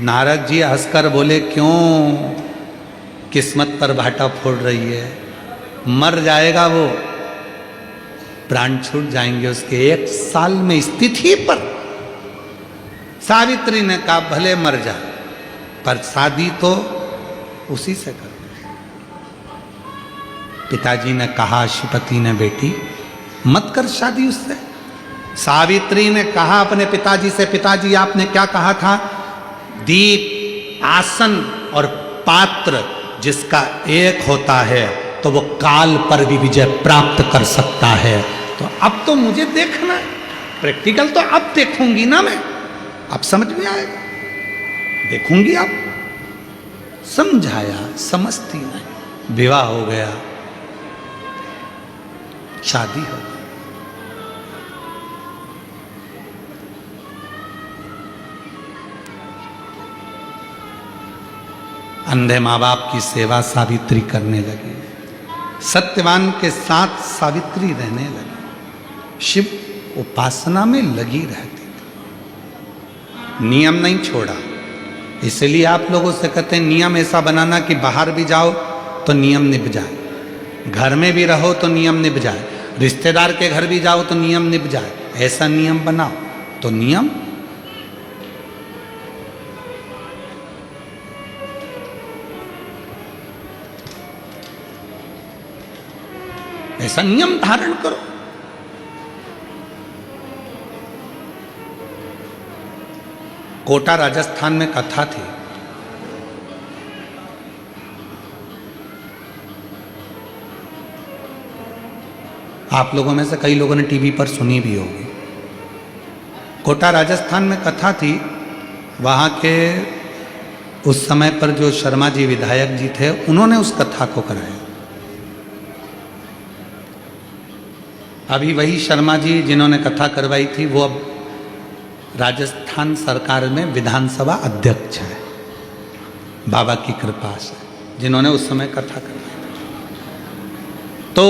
नारद जी हंसकर बोले, क्यों किस्मत पर भाटा फोड़ रही है, मर जाएगा वो, प्राण छूट जाएंगे उसके 1 साल में स्थिति पर। सावित्री ने कहा, भले मर जा, पर शादी तो उसी से कर। पिताजी ने कहा, अश्वपति ने, बेटी मत कर शादी उससे। सावित्री ने कहा अपने पिताजी से, पिताजी आपने क्या कहा था, दीप, आसन और पात्र जिसका एक होता है तो वो काल पर भी विजय प्राप्त कर सकता है। तो अब तो मुझे देखना है, प्रैक्टिकल तो अब देखूंगी ना मैं, अब समझ में आएगा, देखूंगी अब। समझाया, समझती नहीं, विवाह हो गया, शादी हो गई। अंधे माँ बाप की सेवा सावित्री करने लगी, सत्यवान के साथ सावित्री रहने लगी, शिव उपासना में लगी रहती थी, नियम नहीं छोड़ा। इसलिए आप लोगों से कहते हैं नियम ऐसा बनाना कि बाहर भी जाओ तो नियम निभ जाए, घर में भी रहो तो नियम निभ जाए, रिश्तेदार के घर भी जाओ तो नियम निभ जाए, ऐसा नियम बनाओ। तो नियम ऐसा नियम धारण करो। कोटा राजस्थान में कथा थी, आप लोगों में से कई लोगों ने टीवी पर सुनी भी होगी। कोटा राजस्थान में कथा थी, वहाँ के उस समय पर जो शर्मा जी विधायक जी थे, उन्होंने उस कथा को कराया। अभी वही शर्मा जी जिन्होंने कथा करवाई थी वो अब राजस्थान सरकार में विधानसभा अध्यक्ष है, बाबा की कृपा से, जिन्होंने उस समय कथा करवाई। तो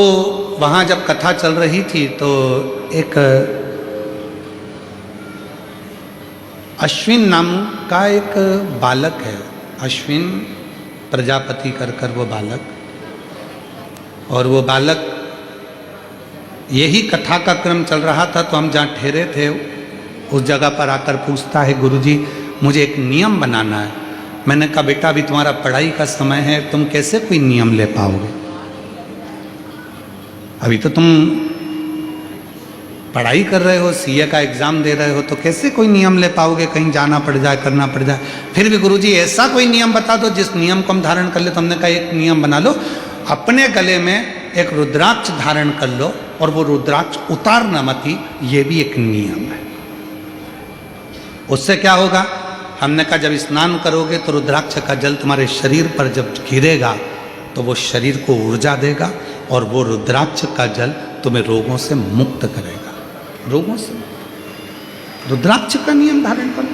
वहाँ जब कथा चल रही थी तो एक अश्विन नाम का एक बालक है, अश्विन प्रजापति कर वो बालक, और वो बालक, यही कथा का क्रम चल रहा था तो हम जहाँ ठहरे थे उस जगह पर आकर पूछता है, गुरुजी मुझे एक नियम बनाना है। मैंने कहा, बेटा अभी तुम्हारा पढ़ाई का समय है, तुम कैसे कोई नियम ले पाओगे, अभी तो तुम पढ़ाई कर रहे हो, सीए का एग्जाम दे रहे हो, तो कैसे कोई नियम ले पाओगे, कहीं जाना पड़ जाए, करना पड़ जाए। फिर भी गुरुजी ऐसा कोई नियम बता दो जिस नियम को हम धारण कर ले। तो हमने कहा, एक नियम बना लो, अपने गले में एक रुद्राक्ष धारण कर लो और वो रुद्राक्ष उतारना मत ही, ये भी एक नियम है। उससे क्या होगा, हमने कहा जब स्नान करोगे तो रुद्राक्ष का जल तुम्हारे शरीर पर जब गिरेगा तो वो शरीर को ऊर्जा देगा और वो रुद्राक्ष का जल तुम्हें रोगों से मुक्त करेगा, रोगों से। रुद्राक्ष का नियम धारण करो।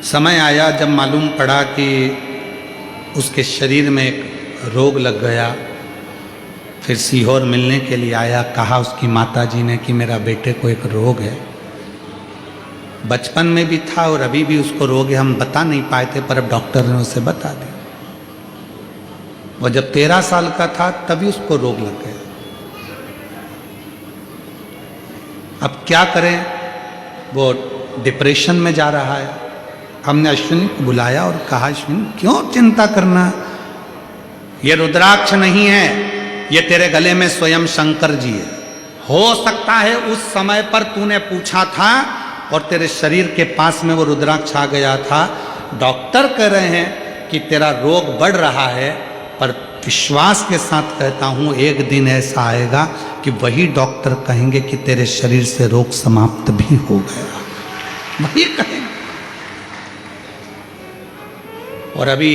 समय आया जब मालूम पड़ा कि उसके शरीर में एक रोग लग गया, फिर सीहोर मिलने के लिए आया, कहा उसकी माताजी ने कि मेरा बेटे को एक रोग है, बचपन में भी था और अभी भी उसको रोग है, हम बता नहीं पाए थे, पर अब डॉक्टर ने उसे बता दिया। वो जब 13 साल का था तभी उसको रोग लग गया। अब क्या करें, वो डिप्रेशन में जा रहा है। हमने अश्विनी को बुलाया और कहा, अश्विनी क्यों चिंता करना, ये रुद्राक्ष नहीं है, ये तेरे गले में स्वयं शंकर जी है। हो सकता है उस समय पर तूने पूछा था और तेरे शरीर के पास में वो रुद्राक्ष आ गया था। डॉक्टर कह रहे हैं कि तेरा रोग बढ़ रहा है, पर विश्वास के साथ कहता हूं, एक दिन ऐसा आएगा कि वही डॉक्टर कहेंगे कि तेरे शरीर से रोग समाप्त भी हो गया, वही कहेंगे। और अभी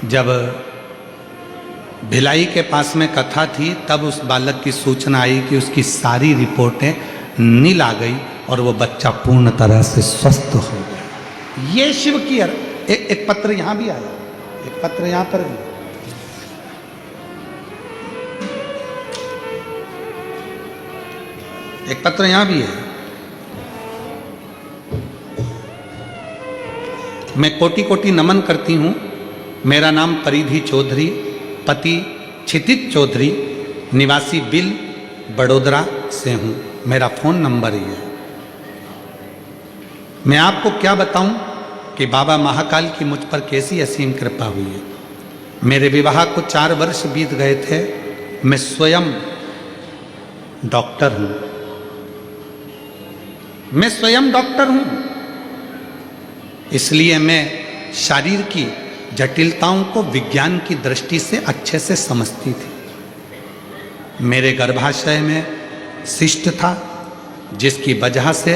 जब भिलाई के पास में कथा थी, तब उस बालक की सूचना आई कि उसकी सारी रिपोर्टें नील आ गई और वो बच्चा पूर्ण तरह से स्वस्थ हो गया। ये शिव की एक पत्र यहां भी आया, एक पत्र यहां पर भी। एक पत्र यहां भी है। मैं कोटि कोटि नमन करती हूं। मेरा नाम परिधि चौधरी, पति क्षितिज चौधरी, निवासी बिल बड़ोदरा से हूं। मेरा फोन नंबर ही है। मैं आपको क्या बताऊं कि बाबा महाकाल की मुझ पर कैसी असीम कृपा हुई है। मेरे विवाह को 4 वर्ष बीत गए थे। मैं स्वयं डॉक्टर हूं। मैं स्वयं डॉक्टर हूं, इसलिए मैं शरीर की जटिलताओं को विज्ञान की दृष्टि से अच्छे से समझती थी। मेरे गर्भाशय में शिष्ट था, जिसकी वजह से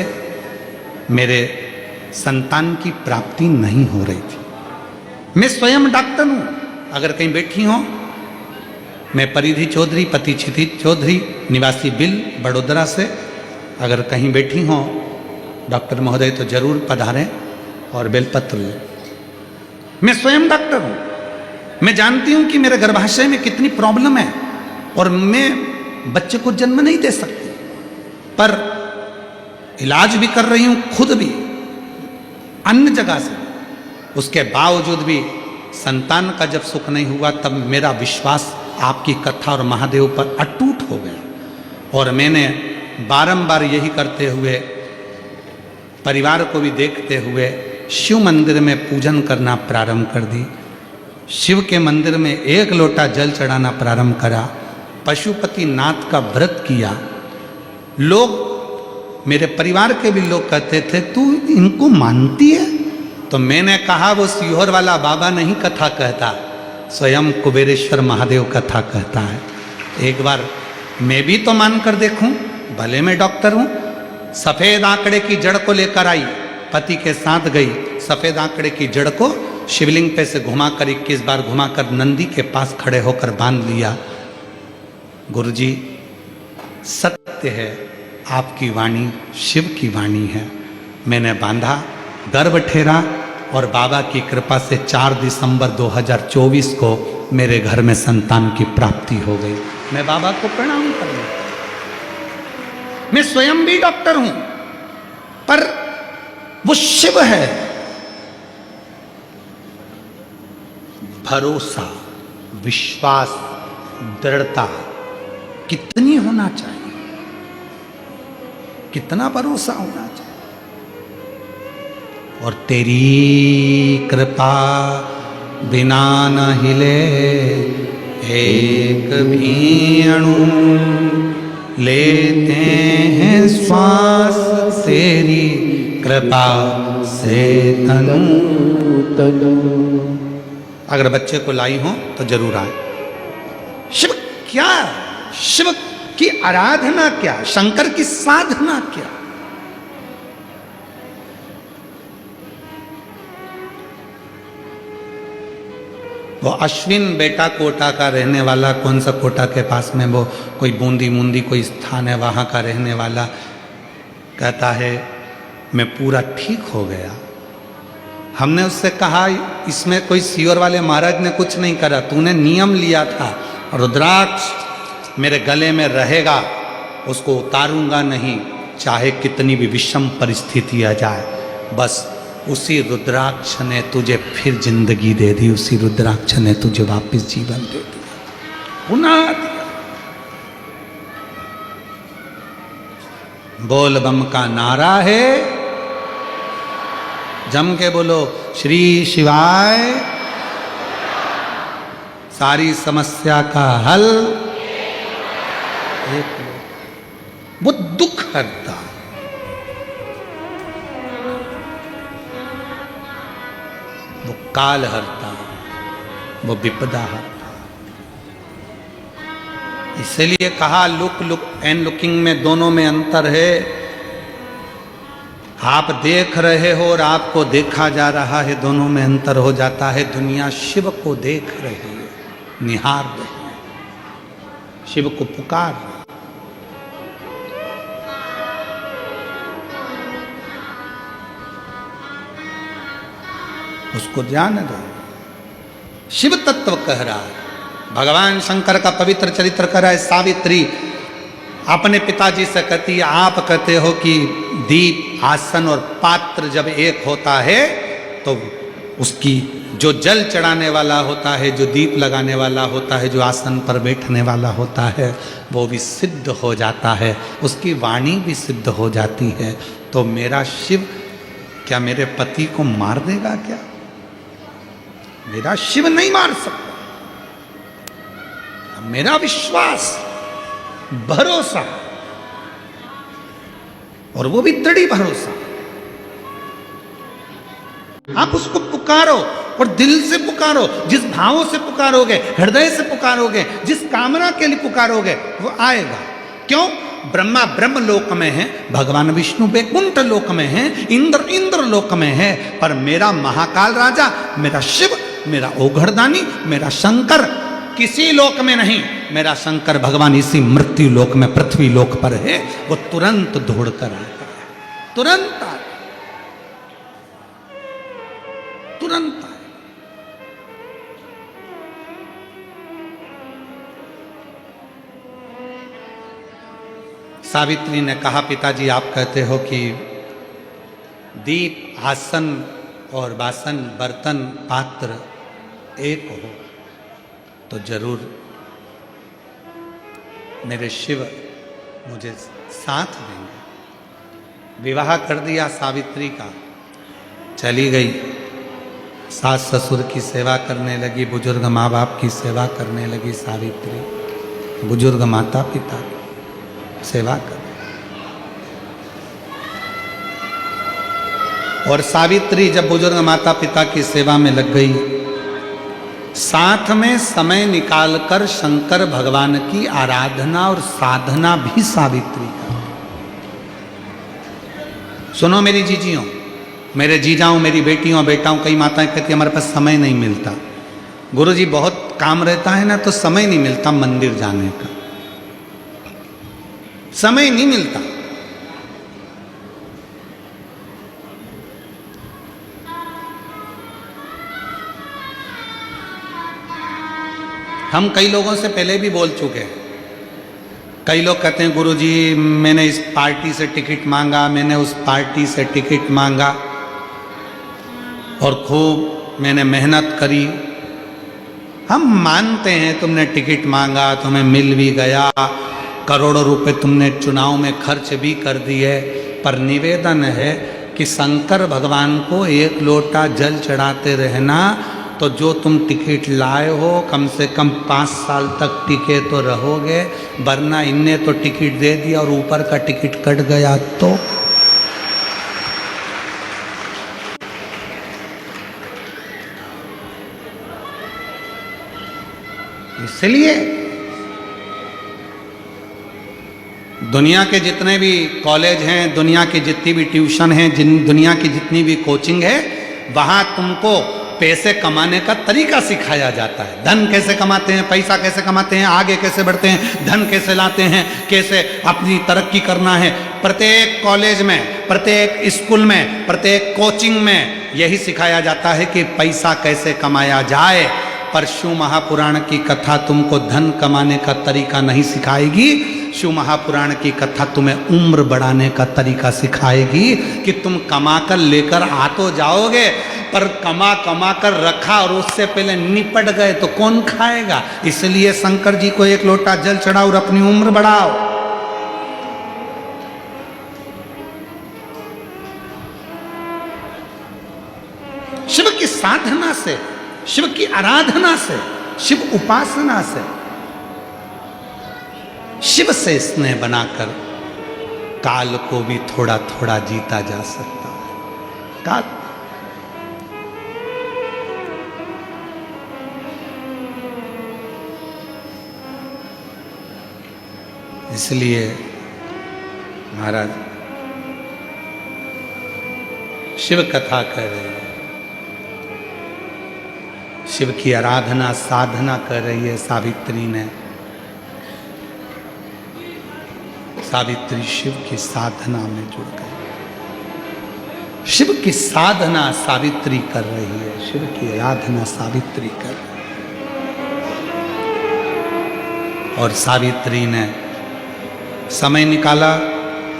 मेरे संतान की प्राप्ति नहीं हो रही थी। मैं स्वयं डॉक्टर हूं। अगर कहीं बैठी हो, मैं परिधि चौधरी, पति क्षितिज चौधरी, निवासी बिल बड़ोदरा से, अगर कहीं बैठी हो डॉक्टर महोदय तो जरूर पधारें और बेलपत्र लें। मैं स्वयं डॉक्टर हूं। मैं जानती हूं कि मेरे गर्भाशय में कितनी प्रॉब्लम है और मैं बच्चे को जन्म नहीं दे सकती, पर इलाज भी कर रही हूं खुद भी अन्य जगह से। उसके बावजूद भी संतान का जब सुख नहीं हुआ, तब मेरा विश्वास आपकी कथा और महादेव पर अटूट हो गया। और मैंने बारंबार यही करते हुए, परिवार को भी देखते हुए, शिव मंदिर में पूजन करना प्रारंभ कर दी। शिव के मंदिर में 1 लोटा जल चढ़ाना प्रारंभ करा। पशुपति नाथ का व्रत किया। लोग, मेरे परिवार के भी लोग कहते थे, तू इनको मानती है? तो मैंने कहा, वो सीहोर वाला बाबा नहीं कथा कहता, स्वयं कुबेरेश्वर महादेव कथा कहता है। एक बार मैं भी तो मान कर देखूं, भले मैं डॉक्टर हूं। सफेद आंकड़े की जड़ को लेकर आई, पति के साथ गई। सफेद आंकड़े की जड़ को शिवलिंग पे से घुमाकर 21 बार घुमाकर नंदी के पास खड़े होकर बांध लिया। गुरुजी, सत्य है, आपकी वाणी शिव की वाणी है। मैंने बांधा, गर्भ ठहरा और बाबा की कृपा से 4 दिसंबर 2024 को मेरे घर में संतान की प्राप्ति हो गई। मैं बाबा को प्रणाम करूं। मैं स्वयं भी डॉक्टर हूं, पर वो शिव है। भरोसा, विश्वास, दृढ़ता कितनी होना चाहिए, कितना भरोसा होना चाहिए। और तेरी कृपा बिना न हिले एक भी अणु, लेते हैं श्वास तेरी कृपा से तनु तनु। अगर बच्चे को लाई हो तो जरूर आए। शिव क्या, शिव की आराधना क्या, शंकर की साधना क्या। वो अश्विन बेटा कोटा का रहने वाला, कौन सा कोटा के पास में वो कोई बूंदी मुंदी कोई स्थान है, वहाँ का रहने वाला कहता है मैं पूरा ठीक हो गया। हमने उससे कहा इसमें कोई सीहोर वाले महाराज ने कुछ नहीं करा, तूने नियम लिया था रुद्राक्ष मेरे गले में रहेगा, उसको उतारूंगा नहीं, चाहे कितनी भी विषम परिस्थिति आ जाए। बस उसी रुद्राक्ष ने तुझे फिर जिंदगी दे दी, उसी रुद्राक्ष ने तुझे वापस जीवन दे दिया, पुनः दिया। बोल बम का नारा है, जम के बोलो श्री शिवाय, सारी समस्या का हल एक। वो दुख हरता, वो काल हरता, वो विपदा हरता। इसलिए कहा लुक लुक एंड लुकिंग में दोनों में अंतर है। आप देख रहे हो और आपको देखा जा रहा है, दोनों में अंतर हो जाता है। दुनिया शिव को देख रही है, निहार रही है, शिव को पुकार रही है। उसको जाने दो। शिव तत्व कह रहा है। भगवान शंकर का पवित्र चरित्र कह रहा है। सावित्री अपने पिताजी से कहती है, आप कहते हो कि दीप, आसन और पात्र जब एक होता है तो उसकी जो जल चढ़ाने वाला होता है, जो दीप लगाने वाला होता है, जो आसन पर बैठने वाला होता है, वो भी सिद्ध हो जाता है, उसकी वाणी भी सिद्ध हो जाती है। तो मेरा शिव क्या मेरे पति को मार देगा क्या? मेरा शिव नहीं मार सकता। मेरा विश्वास, भरोसा, और वो भी दृढ़ भरोसा। आप उसको पुकारो और दिल से पुकारो। जिस भावों से पुकारोगे, हृदय से पुकारोगे, जिस कामना के लिए पुकारोगे, वो आएगा। क्यों? ब्रह्मा ब्रह्म लोक में है, भगवान विष्णु वैकुंठ लोक में है, इंद्र इंद्र लोक में है, पर मेरा महाकाल राजा, मेरा शिव, मेरा ओघड़दानी, मेरा शंकर किसी लोक में नहीं। मेरा शंकर भगवान इसी मृत्यु लोक में, पृथ्वी लोक पर है। वो तुरंत दौड़कर आता है, तुरंत आता, तुरंत आए। सावित्री ने कहा, पिताजी आप कहते हो कि दीप, आसन और बासन, बर्तन, पात्र एक हो, तो जरूर मेरे शिव मुझे साथ देंगे। विवाह कर दिया सावित्री का, चली गई, सास ससुर की सेवा करने लगी, बुजुर्ग माँ बाप की सेवा करने लगी सावित्री, बुजुर्ग माता पिता की सेवा कर। और सावित्री जब बुजुर्ग माता पिता की सेवा में लग गई, साथ में समय निकालकर शंकर भगवान की आराधना और साधना भी सावित्री का। सुनो मेरी जीजियों, मेरे जीजाओं, मेरी बेटियों बेटाओं, कई माताएं कहती हमारे पास समय नहीं मिलता, गुरुजी बहुत काम रहता है ना, तो समय नहीं मिलता मंदिर जाने का, समय नहीं मिलता। हम कई लोगों से पहले भी बोल चुके हैं। कई लोग कहते हैं गुरुजी मैंने इस पार्टी से टिकट मांगा, मैंने उस पार्टी से टिकट मांगा और खूब मैंने मेहनत करी। हम मानते हैं तुमने टिकट मांगा, तुम्हें मिल भी गया, करोड़ों रुपए तुमने चुनाव में खर्च भी कर दिए, पर निवेदन है कि शंकर भगवान को एक लोटा जल चढ़ाते रहना। तो जो तुम टिकट लाए हो कम से कम 5 साल तक टिके तो रहोगे, वरना इनने तो टिकट दे दिया और ऊपर का टिकट कट गया तो। इसलिए दुनिया के जितने भी कॉलेज हैं, दुनिया की जितनी भी ट्यूशन हैं, दुनिया की जितनी भी कोचिंग है, वहां तुमको पैसे कमाने का तरीका सिखाया जाता है। धन कैसे कमाते हैं, पैसा कैसे कमाते हैं, आगे कैसे बढ़ते हैं, धन कैसे लाते हैं, कैसे अपनी तरक्की करना है। प्रत्येक कॉलेज में, प्रत्येक स्कूल में, प्रत्येक कोचिंग में यही सिखाया जाता है कि पैसा कैसे कमाया जाए। पर शिव महापुराण की कथा तुमको धन कमाने का तरीका नहीं सिखाएगी। शिव महापुराण की कथा तुम्हें उम्र बढ़ाने का तरीका सिखाएगी कि तुम कमा कर लेकर आ तो जाओगे, पर कमा कमा कर रखा और उससे पहले निपट गए तो कौन खाएगा। इसलिए शंकर जी को एक लोटा जल चढ़ाओ और अपनी उम्र बढ़ाओ। शिव की साधना से, शिव की आराधना से, शिव उपासना से, शिव से स्नेह बनाकर काल को भी थोड़ा थोड़ा जीता जा सकता है। काल इसलिए महाराज शिव कथा कर रहे हैं, शिव की आराधना साधना कर रही है सावित्री ने। सावित्री शिव की साधना में जुड़ गई, शिव की साधना सावित्री कर रही है, शिव की आराधना सावित्री कर रही है। और सावित्री ने समय निकाला,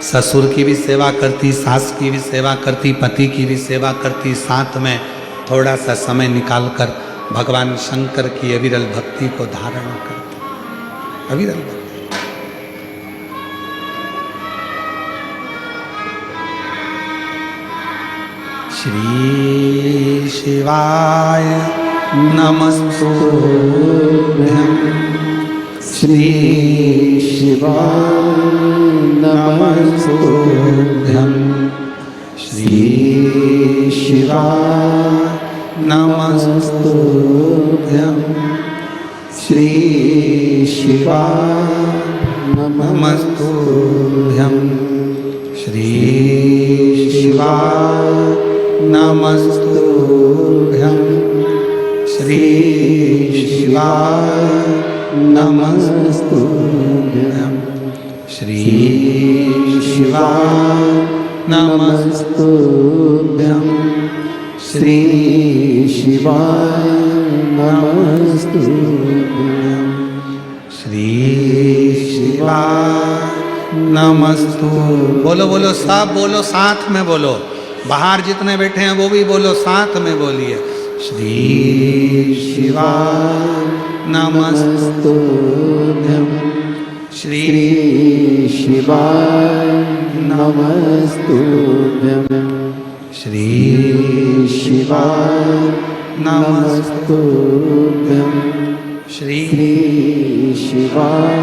ससुर की भी सेवा करती, सास की भी सेवा करती, पति की भी सेवा करती, साथ में थोड़ा सा समय निकालकर भगवान शंकर की अविरल भक्ति को धारण करती, अविरल भक्ति। श्री शिवाय नमस्तुभ्यं, श्री शिवाय नमस्तुभ्यं, श्री शिवाय नमस्तुभ्यं, श्री शिवाय नमस्तुभ्यं, श्री शिवाय नमस्तुभ्यं, श्री शिवाय नमस्तुभ्यं, श्री शिवाय नमस्तुभ्यं, श्री शिवाय नमस्तुभ्यं, श्री शिवाय नमस्तु। बोलो बोलो, सब बोलो, साथ में बोलो। बाहर जितने बैठे हैं वो भी बोलो, साथ में बोलिए। श्री शिवाय नमस्तुभ्यं, श्री शिवाय नमस्तुभ्यं, श्री शिवाय नमस्तुभ्यं, श्री शिवाय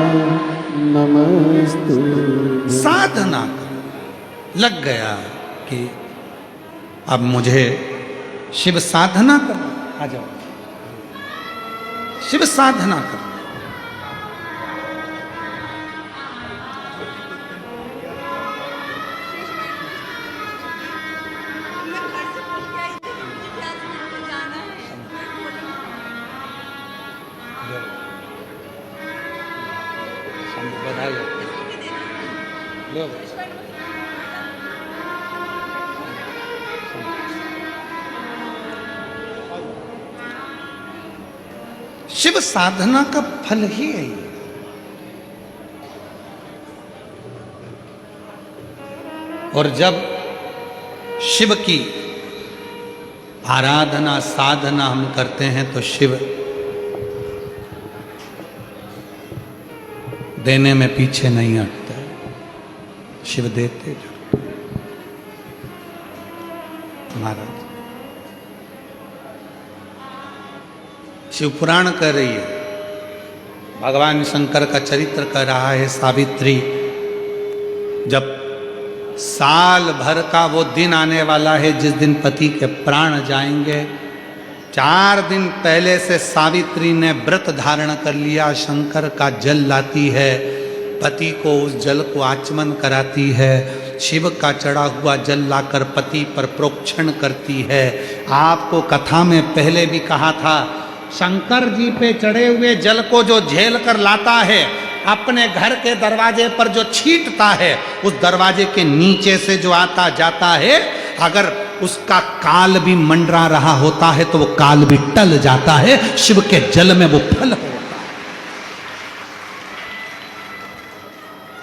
नमस्तुभ्यं। साधना करो। लग गया कि अब मुझे शिव साधना करना, आ जाओ, शिव साधना करना। शिव साधना का फल ही है ये। और जब शिव की आराधना साधना हम करते हैं तो शिव देने में पीछे नहीं हटते, शिव देते जो। महाराज शिव पुराण कह रही है, भगवान शंकर का चरित्र कह रहा है। सावित्री, जब साल भर का वो दिन आने वाला है जिस दिन पति के प्राण जाएंगे, 4 दिन पहले से सावित्री ने व्रत धारण कर लिया, शंकर का जल लाती है, पति को उस जल को आचमन कराती है, शिव का चढ़ा हुआ जल लाकर पति पर प्रोक्षण करती है। आपको कथा में पहले भी कहा था, शंकर जी पे चढ़े हुए जल को जो झेल कर लाता है, अपने घर के दरवाजे पर जो छींटता है, उस दरवाजे के नीचे से जो आता जाता है, अगर उसका काल भी मंडरा रहा होता है तो वो काल भी टल जाता है। शिव के जल में वो फल होता है,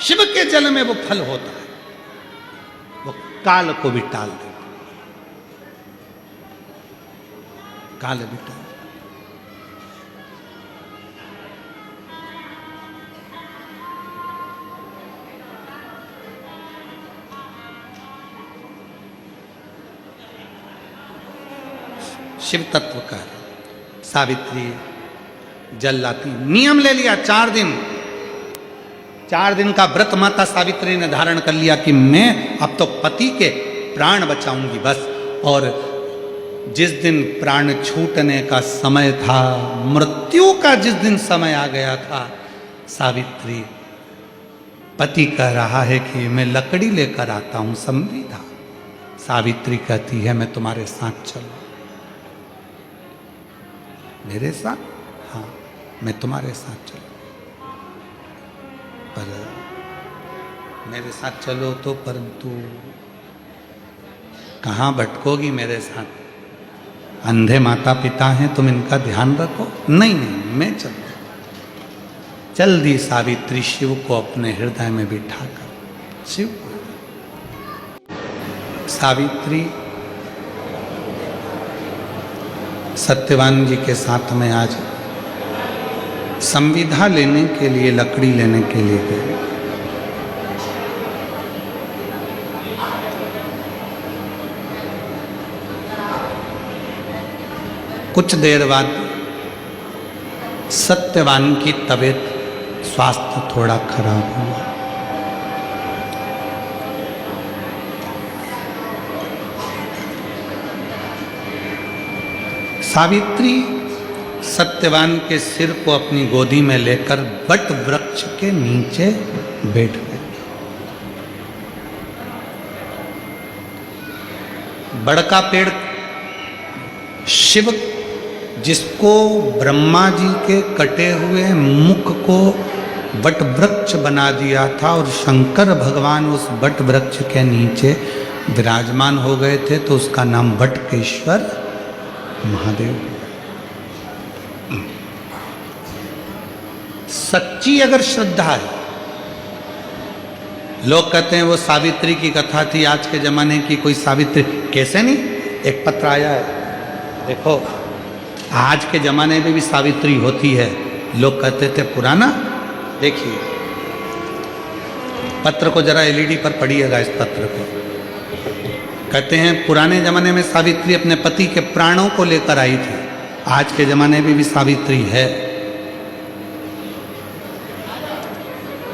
शिव के जल में वो फल होता है, वो काल को भी टाल देता, काल भी टाल। शिव तत्व का सावित्री जल लाती, नियम ले लिया 4 दिन, 4 दिन का व्रत माता सावित्री ने धारण कर लिया कि मैं अब तो पति के प्राण बचाऊंगी बस। और जिस दिन प्राण छूटने का समय था, मृत्यु का जिस दिन समय आ गया था, सावित्री पति कह रहा है कि मैं लकड़ी लेकर आता हूं संविदा। सावित्री कहती है मैं तुम्हारे साथ चलूं। मेरे साथ? हाँ, मैं तुम्हारे साथ चलूं, पर मेरे साथ चलो तो परंतु कहाँ भटकोगी मेरे साथ? अंधे माता पिता हैं, तुम इनका ध्यान रखो। नहीं नहीं, मैं चलूं। चल दी सावित्री शिव को अपने हृदय में बिठाकर। शिव सावित्री सत्यवान जी के साथ में आज संविदा लेने के लिए, लकड़ी लेने के लिए गए। कुछ देर बाद सत्यवान की तबीयत, स्वास्थ्य थोड़ा खराब हुआ। सावित्री सत्यवान के सिर को अपनी गोदी में लेकर वट वृक्ष के नीचे बैठ गई। बड़का पेड़ शिव, जिसको ब्रह्मा जी के कटे हुए मुख को वट वृक्ष बना दिया था, और शंकर भगवान उस वट वृक्ष के नीचे विराजमान हो गए थे, तो उसका नाम वटकेश्वर महादेव। सच्ची अगर श्रद्धा है, लोग कहते हैं वो सावित्री की कथा थी, आज के जमाने की कोई सावित्री कैसे नहीं। एक पत्र आया है, देखो आज के जमाने में भी सावित्री होती है। लोग कहते थे पुराना। देखिए पत्र को जरा एलईडी पर पढ़िएगा, इस पत्र को। कहते हैं पुराने जमाने में सावित्री अपने पति के प्राणों को लेकर आई थी, आज के जमाने में भी सावित्री है।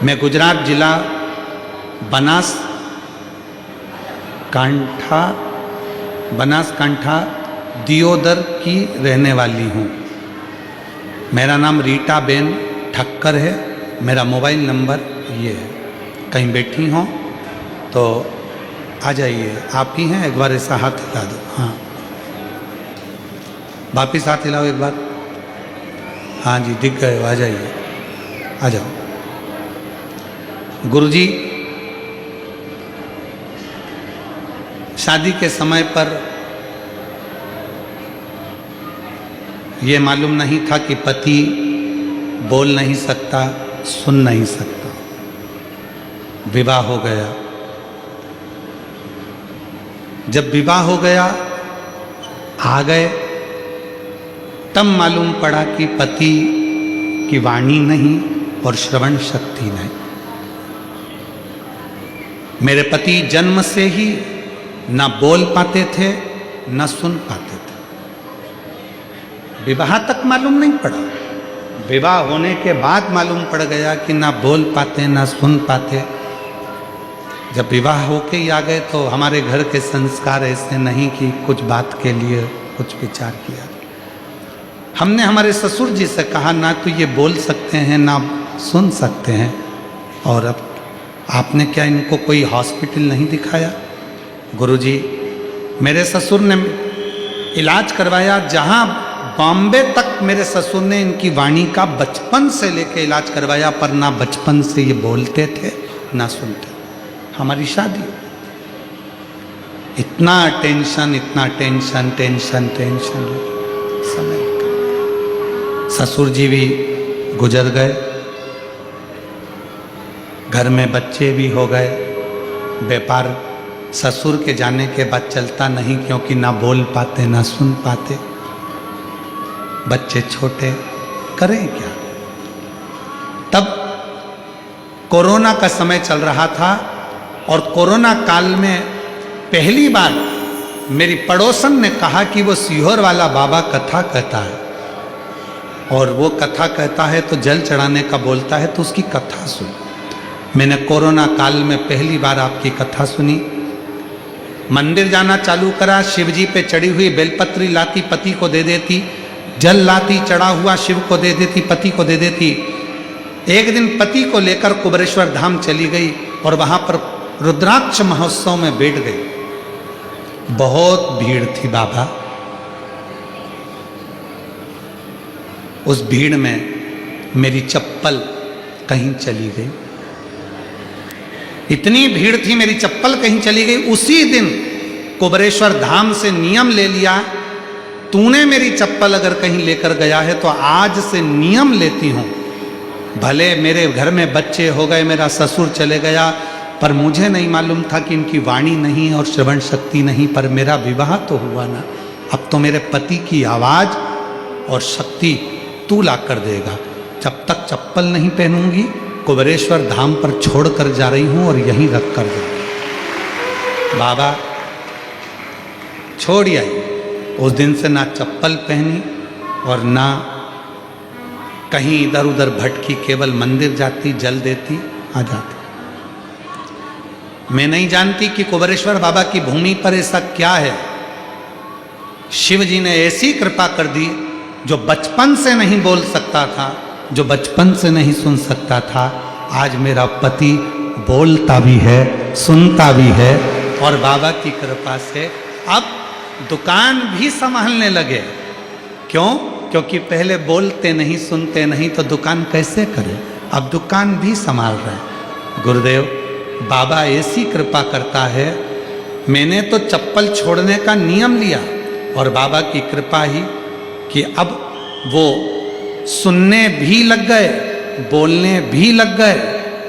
मैं गुजरात जिला बनासकांठा दियोदर की रहने वाली हूँ। मेरा नाम रीटा बेन ठक्कर है। मेरा मोबाइल नंबर ये है। कहीं बैठी हो तो आ जाइए। आप ही हैं? एक बार ऐसा हाथ हिला दो। हाँ, वापिस हाथ हिलाओ एक बार। हाँ जी, दिख गए, आ जाइए, आ जाओ। गुरुजी, शादी के समय पर ये मालूम नहीं था कि पति बोल नहीं सकता, सुन नहीं सकता। विवाह हो गया। जब विवाह हो गया, आ गए, तब मालूम पड़ा कि पति की वाणी नहीं और श्रवण शक्ति नहीं। मेरे पति जन्म से ही न बोल पाते थे, न सुन पाते थे। विवाह तक मालूम नहीं पड़ा, विवाह होने के बाद मालूम पड़ गया कि ना बोल पाते ना सुन पाते। जब विवाह होके ही आ गए तो हमारे घर के संस्कार ऐसे नहीं कि कुछ बात के लिए कुछ विचार किया। हमने हमारे ससुर जी से कहा ना तो ये बोल सकते हैं ना सुन सकते हैं, और अब आपने क्या इनको कोई हॉस्पिटल नहीं दिखाया? गुरुजी, मेरे ससुर ने इलाज करवाया। जहाँ बॉम्बे तक मेरे ससुर ने इनकी वाणी का बचपन से लेके इलाज करवाया, पर ना बचपन से ये बोलते थे ना सुनते। हमारी शादी, इतना टेंशन, इतना टेंशन, टेंशन टेंशन समय। ससुर जी भी गुजर गए, घर में बच्चे भी हो गए। व्यापार ससुर के जाने के बाद चलता नहीं, क्योंकि ना बोल पाते ना सुन पाते। बच्चे छोटे, करें क्या? तब कोरोना का समय चल रहा था, और कोरोना काल में पहली बार मेरी पड़ोसन ने कहा कि वो सीहोर वाला बाबा कथा कहता है, और वो कथा कहता है तो जल चढ़ाने का बोलता है, तो उसकी कथा सुन। मैंने कोरोना काल में पहली बार आपकी कथा सुनी। मंदिर जाना चालू करा, शिव जी पे चढ़ी हुई बेलपत्री लाती, पति को दे देती, जल लाती, चढ़ा हुआ शिव को दे देती, पति को दे देती। एक दिन पति को लेकर कुबेरेश्वर धाम चली गई और वहां पर रुद्राक्ष महोत्सव में बैठ गई। बहुत भीड़ थी बाबा। उस भीड़ में मेरी चप्पल कहीं चली गई। इतनी भीड़ थी, मेरी चप्पल कहीं चली गई। उसी दिन कुबेरेश्वर धाम से नियम ले लिया, तूने मेरी चप्पल अगर कहीं लेकर गया है तो आज से नियम लेती हूं, भले मेरे घर में बच्चे हो गए, मेरा ससुर चले गया, पर मुझे नहीं मालूम था कि इनकी वाणी नहीं और श्रवण शक्ति नहीं, पर मेरा विवाह तो हुआ ना। अब तो मेरे पति की आवाज और शक्ति तू ला कर देगा। जब तक चप्पल नहीं पहनूंगी कुबेरेश्वर धाम पर छोड़ कर जा रही हूं और यहीं रख कर जा रही हूं। बाबा छोड़ आई। उस दिन से ना चप्पल पहनी और ना कहीं इधर उधर भटकी, केवल मंदिर जाती, जल देती, आ जाती। मैं नहीं जानती कि कुबेरेश्वर बाबा की भूमि पर ऐसा क्या है। शिव जी ने ऐसी कृपा कर दी, जो बचपन से नहीं बोल सकता था, जो बचपन से नहीं सुन सकता था, आज मेरा पति बोलता भी है, सुनता भी है। और बाबा की कृपा से अब दुकान भी संभालने लगे। क्यों? क्योंकि पहले बोलते नहीं, सुनते नहीं, तो दुकान कैसे करें। अब दुकान भी संभाल रहे हैं। गुरुदेव बाबा ऐसी कृपा करता है। मैंने तो चप्पल छोड़ने का नियम लिया और बाबा की कृपा ही कि अब वो सुनने भी लग गए, बोलने भी लग गए।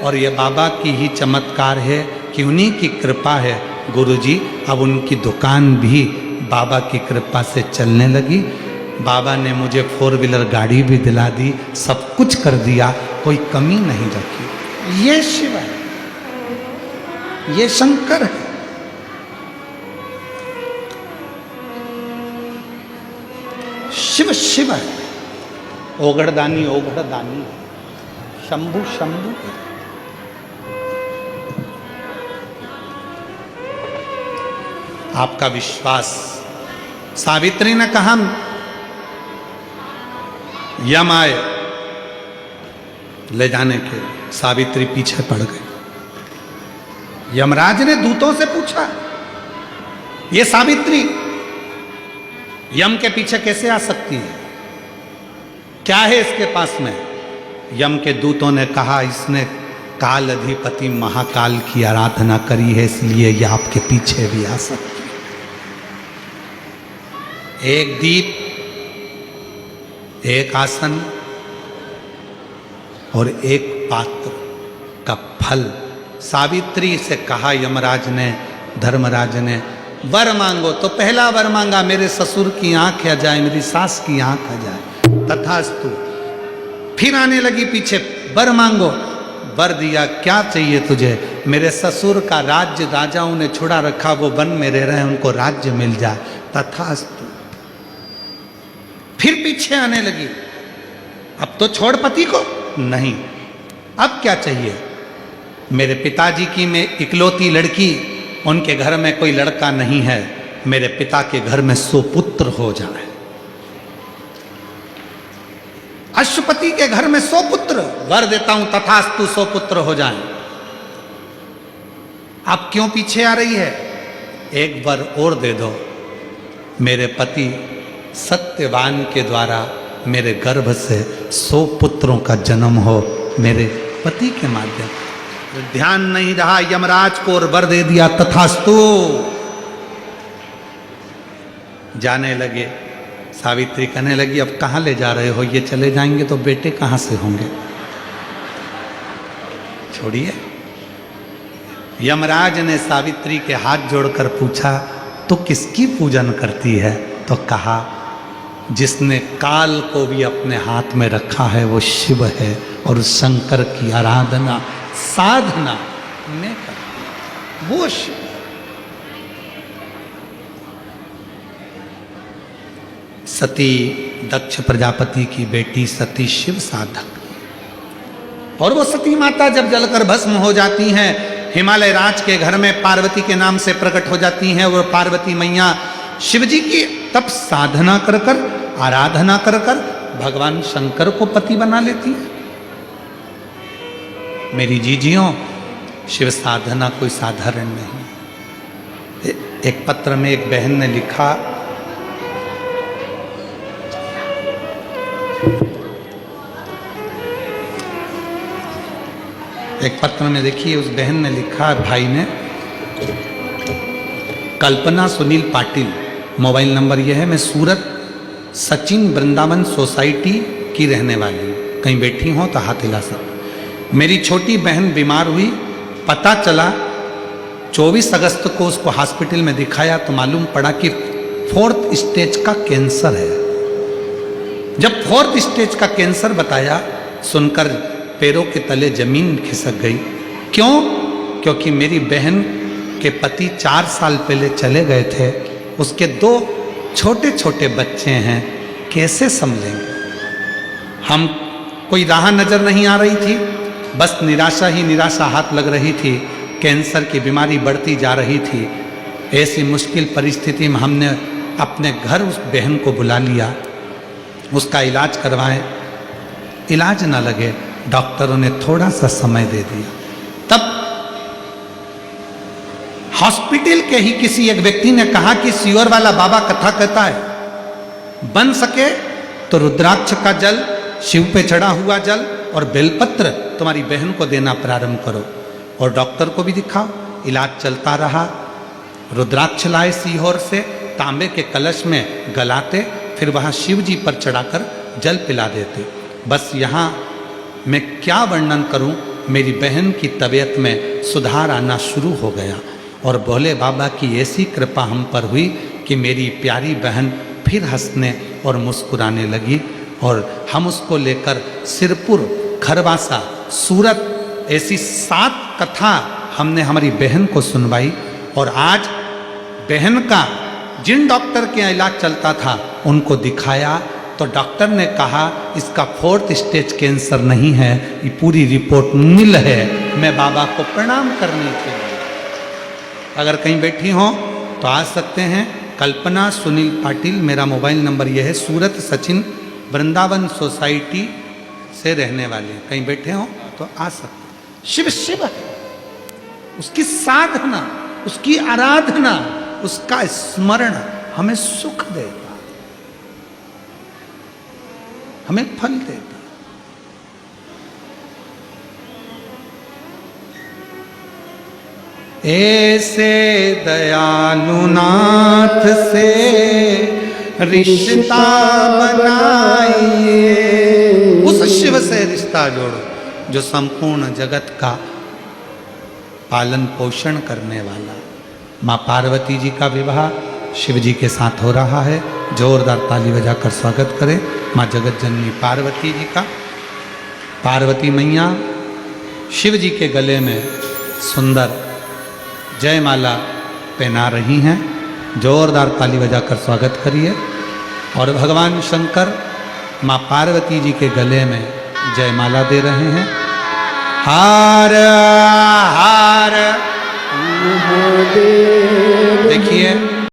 और ये बाबा की ही चमत्कार है कि उन्हीं की कृपा है। गुरुजी अब उनकी दुकान भी बाबा की कृपा से चलने लगी। बाबा ने मुझे 4 व्हीलर गाड़ी भी दिला दी, सब कुछ कर दिया, कोई कमी नहीं रखी। ये शिव है, ये शंकर है। शिव शिव है, ओगड़दानी ओगड़दानी, शंभु शंभु। आपका विश्वास। सावित्री ने कहा यम आए ले जाने के, सावित्री पीछे पड़ गई। यमराज ने दूतों से पूछा, ये सावित्री यम के पीछे कैसे आ सकती है, क्या है इसके पास में? यम के दूतों ने कहा, इसने काल अधिपति महाकाल की आराधना करी है, इसलिए ये आपके पीछे भी आ सकती है। एक दीप, एक आसन और एक पात्र का फल। सावित्री से कहा यमराज ने, धर्मराज ने, वर मांगो। तो पहला वर मांगा, मेरे ससुर की आंख आ जाए, मेरी सास की आंख आ जाए। तथास्तु। फिर आने लगी पीछे, वर मांगो। वर दिया, क्या चाहिए तुझे? मेरे ससुर का राज्य राजाओं ने छुड़ा रखा, वो वन में रह रहे हैं, उनको राज्य मिल जाए। तथास्तु। फिर पीछे आने लगी, अब तो छोड़ पति को। नहीं, अब क्या चाहिए? मेरे पिताजी की मैं इकलौती लड़की, उनके घर में कोई लड़का नहीं है, मेरे पिता के घर में सुपुत्र हो जाए। अश्वपति के घर में सुपुत्र, वर देता हूं, तथास्तु, सुपुत्र हो जाए। अब क्यों पीछे आ रही है? एक वर और दे दो, मेरे पति सत्यवान के द्वारा मेरे गर्भ से 100 पुत्रों का जन्म हो, मेरे पति के माध्यम। ध्यान नहीं रहा यमराज को और वर दे दिया। तथास्तु। जाने लगे। सावित्री कहने लगी, अब कहाँ ले जा रहे हो? ये चले जाएंगे तो बेटे कहाँ से होंगे? छोड़िए। यमराज ने सावित्री के हाथ जोड़कर पूछा, तो किसकी पूजन करती है? तो कहा, जिसने काल को भी अपने हाथ में रखा है वो शिव है, और शंकर की आराधना साधना में करती वो शिव। सती दक्ष प्रजापति की बेटी सती शिव साधक, और वो सती माता जब जलकर भस्म हो जाती हैं, हिमालय राज के घर में पार्वती के नाम से प्रकट हो जाती हैं। वो पार्वती मैया शिव जी की तब साधना कर कर, आराधना कर कर भगवान शंकर को पति बना लेती है। मेरी जीजियों, शिव साधना कोई साधारण नहीं। एक पत्र में एक बहन ने लिखा, एक पत्र में देखिए उस बहन ने लिखा, भाई ने, कल्पना सुनील पाटिल, मोबाइल नंबर यह है, मैं सूरत सचिन वृंदावन सोसाइटी की रहने वाली हूँ, कहीं बैठी हो तो हाथ हिला सकते। मेरी छोटी बहन बीमार हुई, पता चला 24 अगस्त को उसको हॉस्पिटल में दिखाया तो मालूम पड़ा कि 4th स्टेज का कैंसर है। जब 4th स्टेज का कैंसर बताया, सुनकर पैरों के तले जमीन खिसक गई। क्यों? क्योंकि मेरी बहन के पति 4 साल पहले चले गए थे, उसके 2 छोटे छोटे बच्चे हैं, कैसे संभलेंगे। हम कोई राह नजर नहीं आ रही थी, बस निराशा ही निराशा हाथ लग रही थी। कैंसर की बीमारी बढ़ती जा रही थी। ऐसी मुश्किल परिस्थिति में हमने अपने घर उस बहन को बुला लिया, उसका इलाज करवाएं। इलाज ना लगे, डॉक्टरों ने थोड़ा सा समय दे दिया। तब हॉस्पिटल के ही किसी एक व्यक्ति ने कहा कि सियोर वाला बाबा कथा कहता है, बन सके तो रुद्राक्ष का जल, शिव पे चढ़ा हुआ जल और बेलपत्र तुम्हारी बहन को देना प्रारंभ करो। और डॉक्टर को भी दिखाओ। इलाज चलता रहा। रुद्राक्ष लाए सीहोर से, तांबे के कलश में गलाते, फिर वहाँ शिव जी पर चढ़ाकर जल पिला देते। बस यहाँ मैं क्या वर्णन करूं, मेरी बहन की तबीयत में सुधार आना शुरू हो गया और भोले बाबा की ऐसी कृपा हम पर हुई कि मेरी प्यारी बहन फिर हंसने और मुस्कुराने लगी। और हम उसको लेकर सिरपुर, खरवासा, सूरत, ऐसी 7 कथा हमने हमारी बहन को सुनवाई। और आज बहन का जिन डॉक्टर के इलाज चलता था उनको दिखाया तो डॉक्टर ने कहा इसका 4th स्टेज कैंसर नहीं है, ये पूरी रिपोर्ट नील है। मैं बाबा को प्रणाम करने के लिए, अगर कहीं बैठी हो तो आ सकते हैं। कल्पना सुनील पाटिल, मेरा मोबाइल नंबर यह है, सूरत सचिन वृंदावन सोसाइटी से रहने वाले, कहीं बैठे हो तो आ सकते। शिव शिव है, उसकी साधना, उसकी आराधना, उसका स्मरण हमें सुख देगा, हमें फल देगा। ऐसे दयालु नाथ से रिश्ता बनाइए, उस शिव से रिश्ता जोड़ो जो संपूर्ण जगत का पालन पोषण करने वाला। माँ पार्वती जी का विवाह शिव जी के साथ हो रहा है। जोरदार ताली बजाकर स्वागत करें माँ जगत जननी पार्वती जी का। पार्वती मैया शिव जी के गले में सुंदर जयमाला पहना रही हैं। जोरदार ताली बजाकर स्वागत करिए। और भगवान शंकर माँ पार्वती जी के गले में जयमाला दे रहे हैं। हार हार देखिए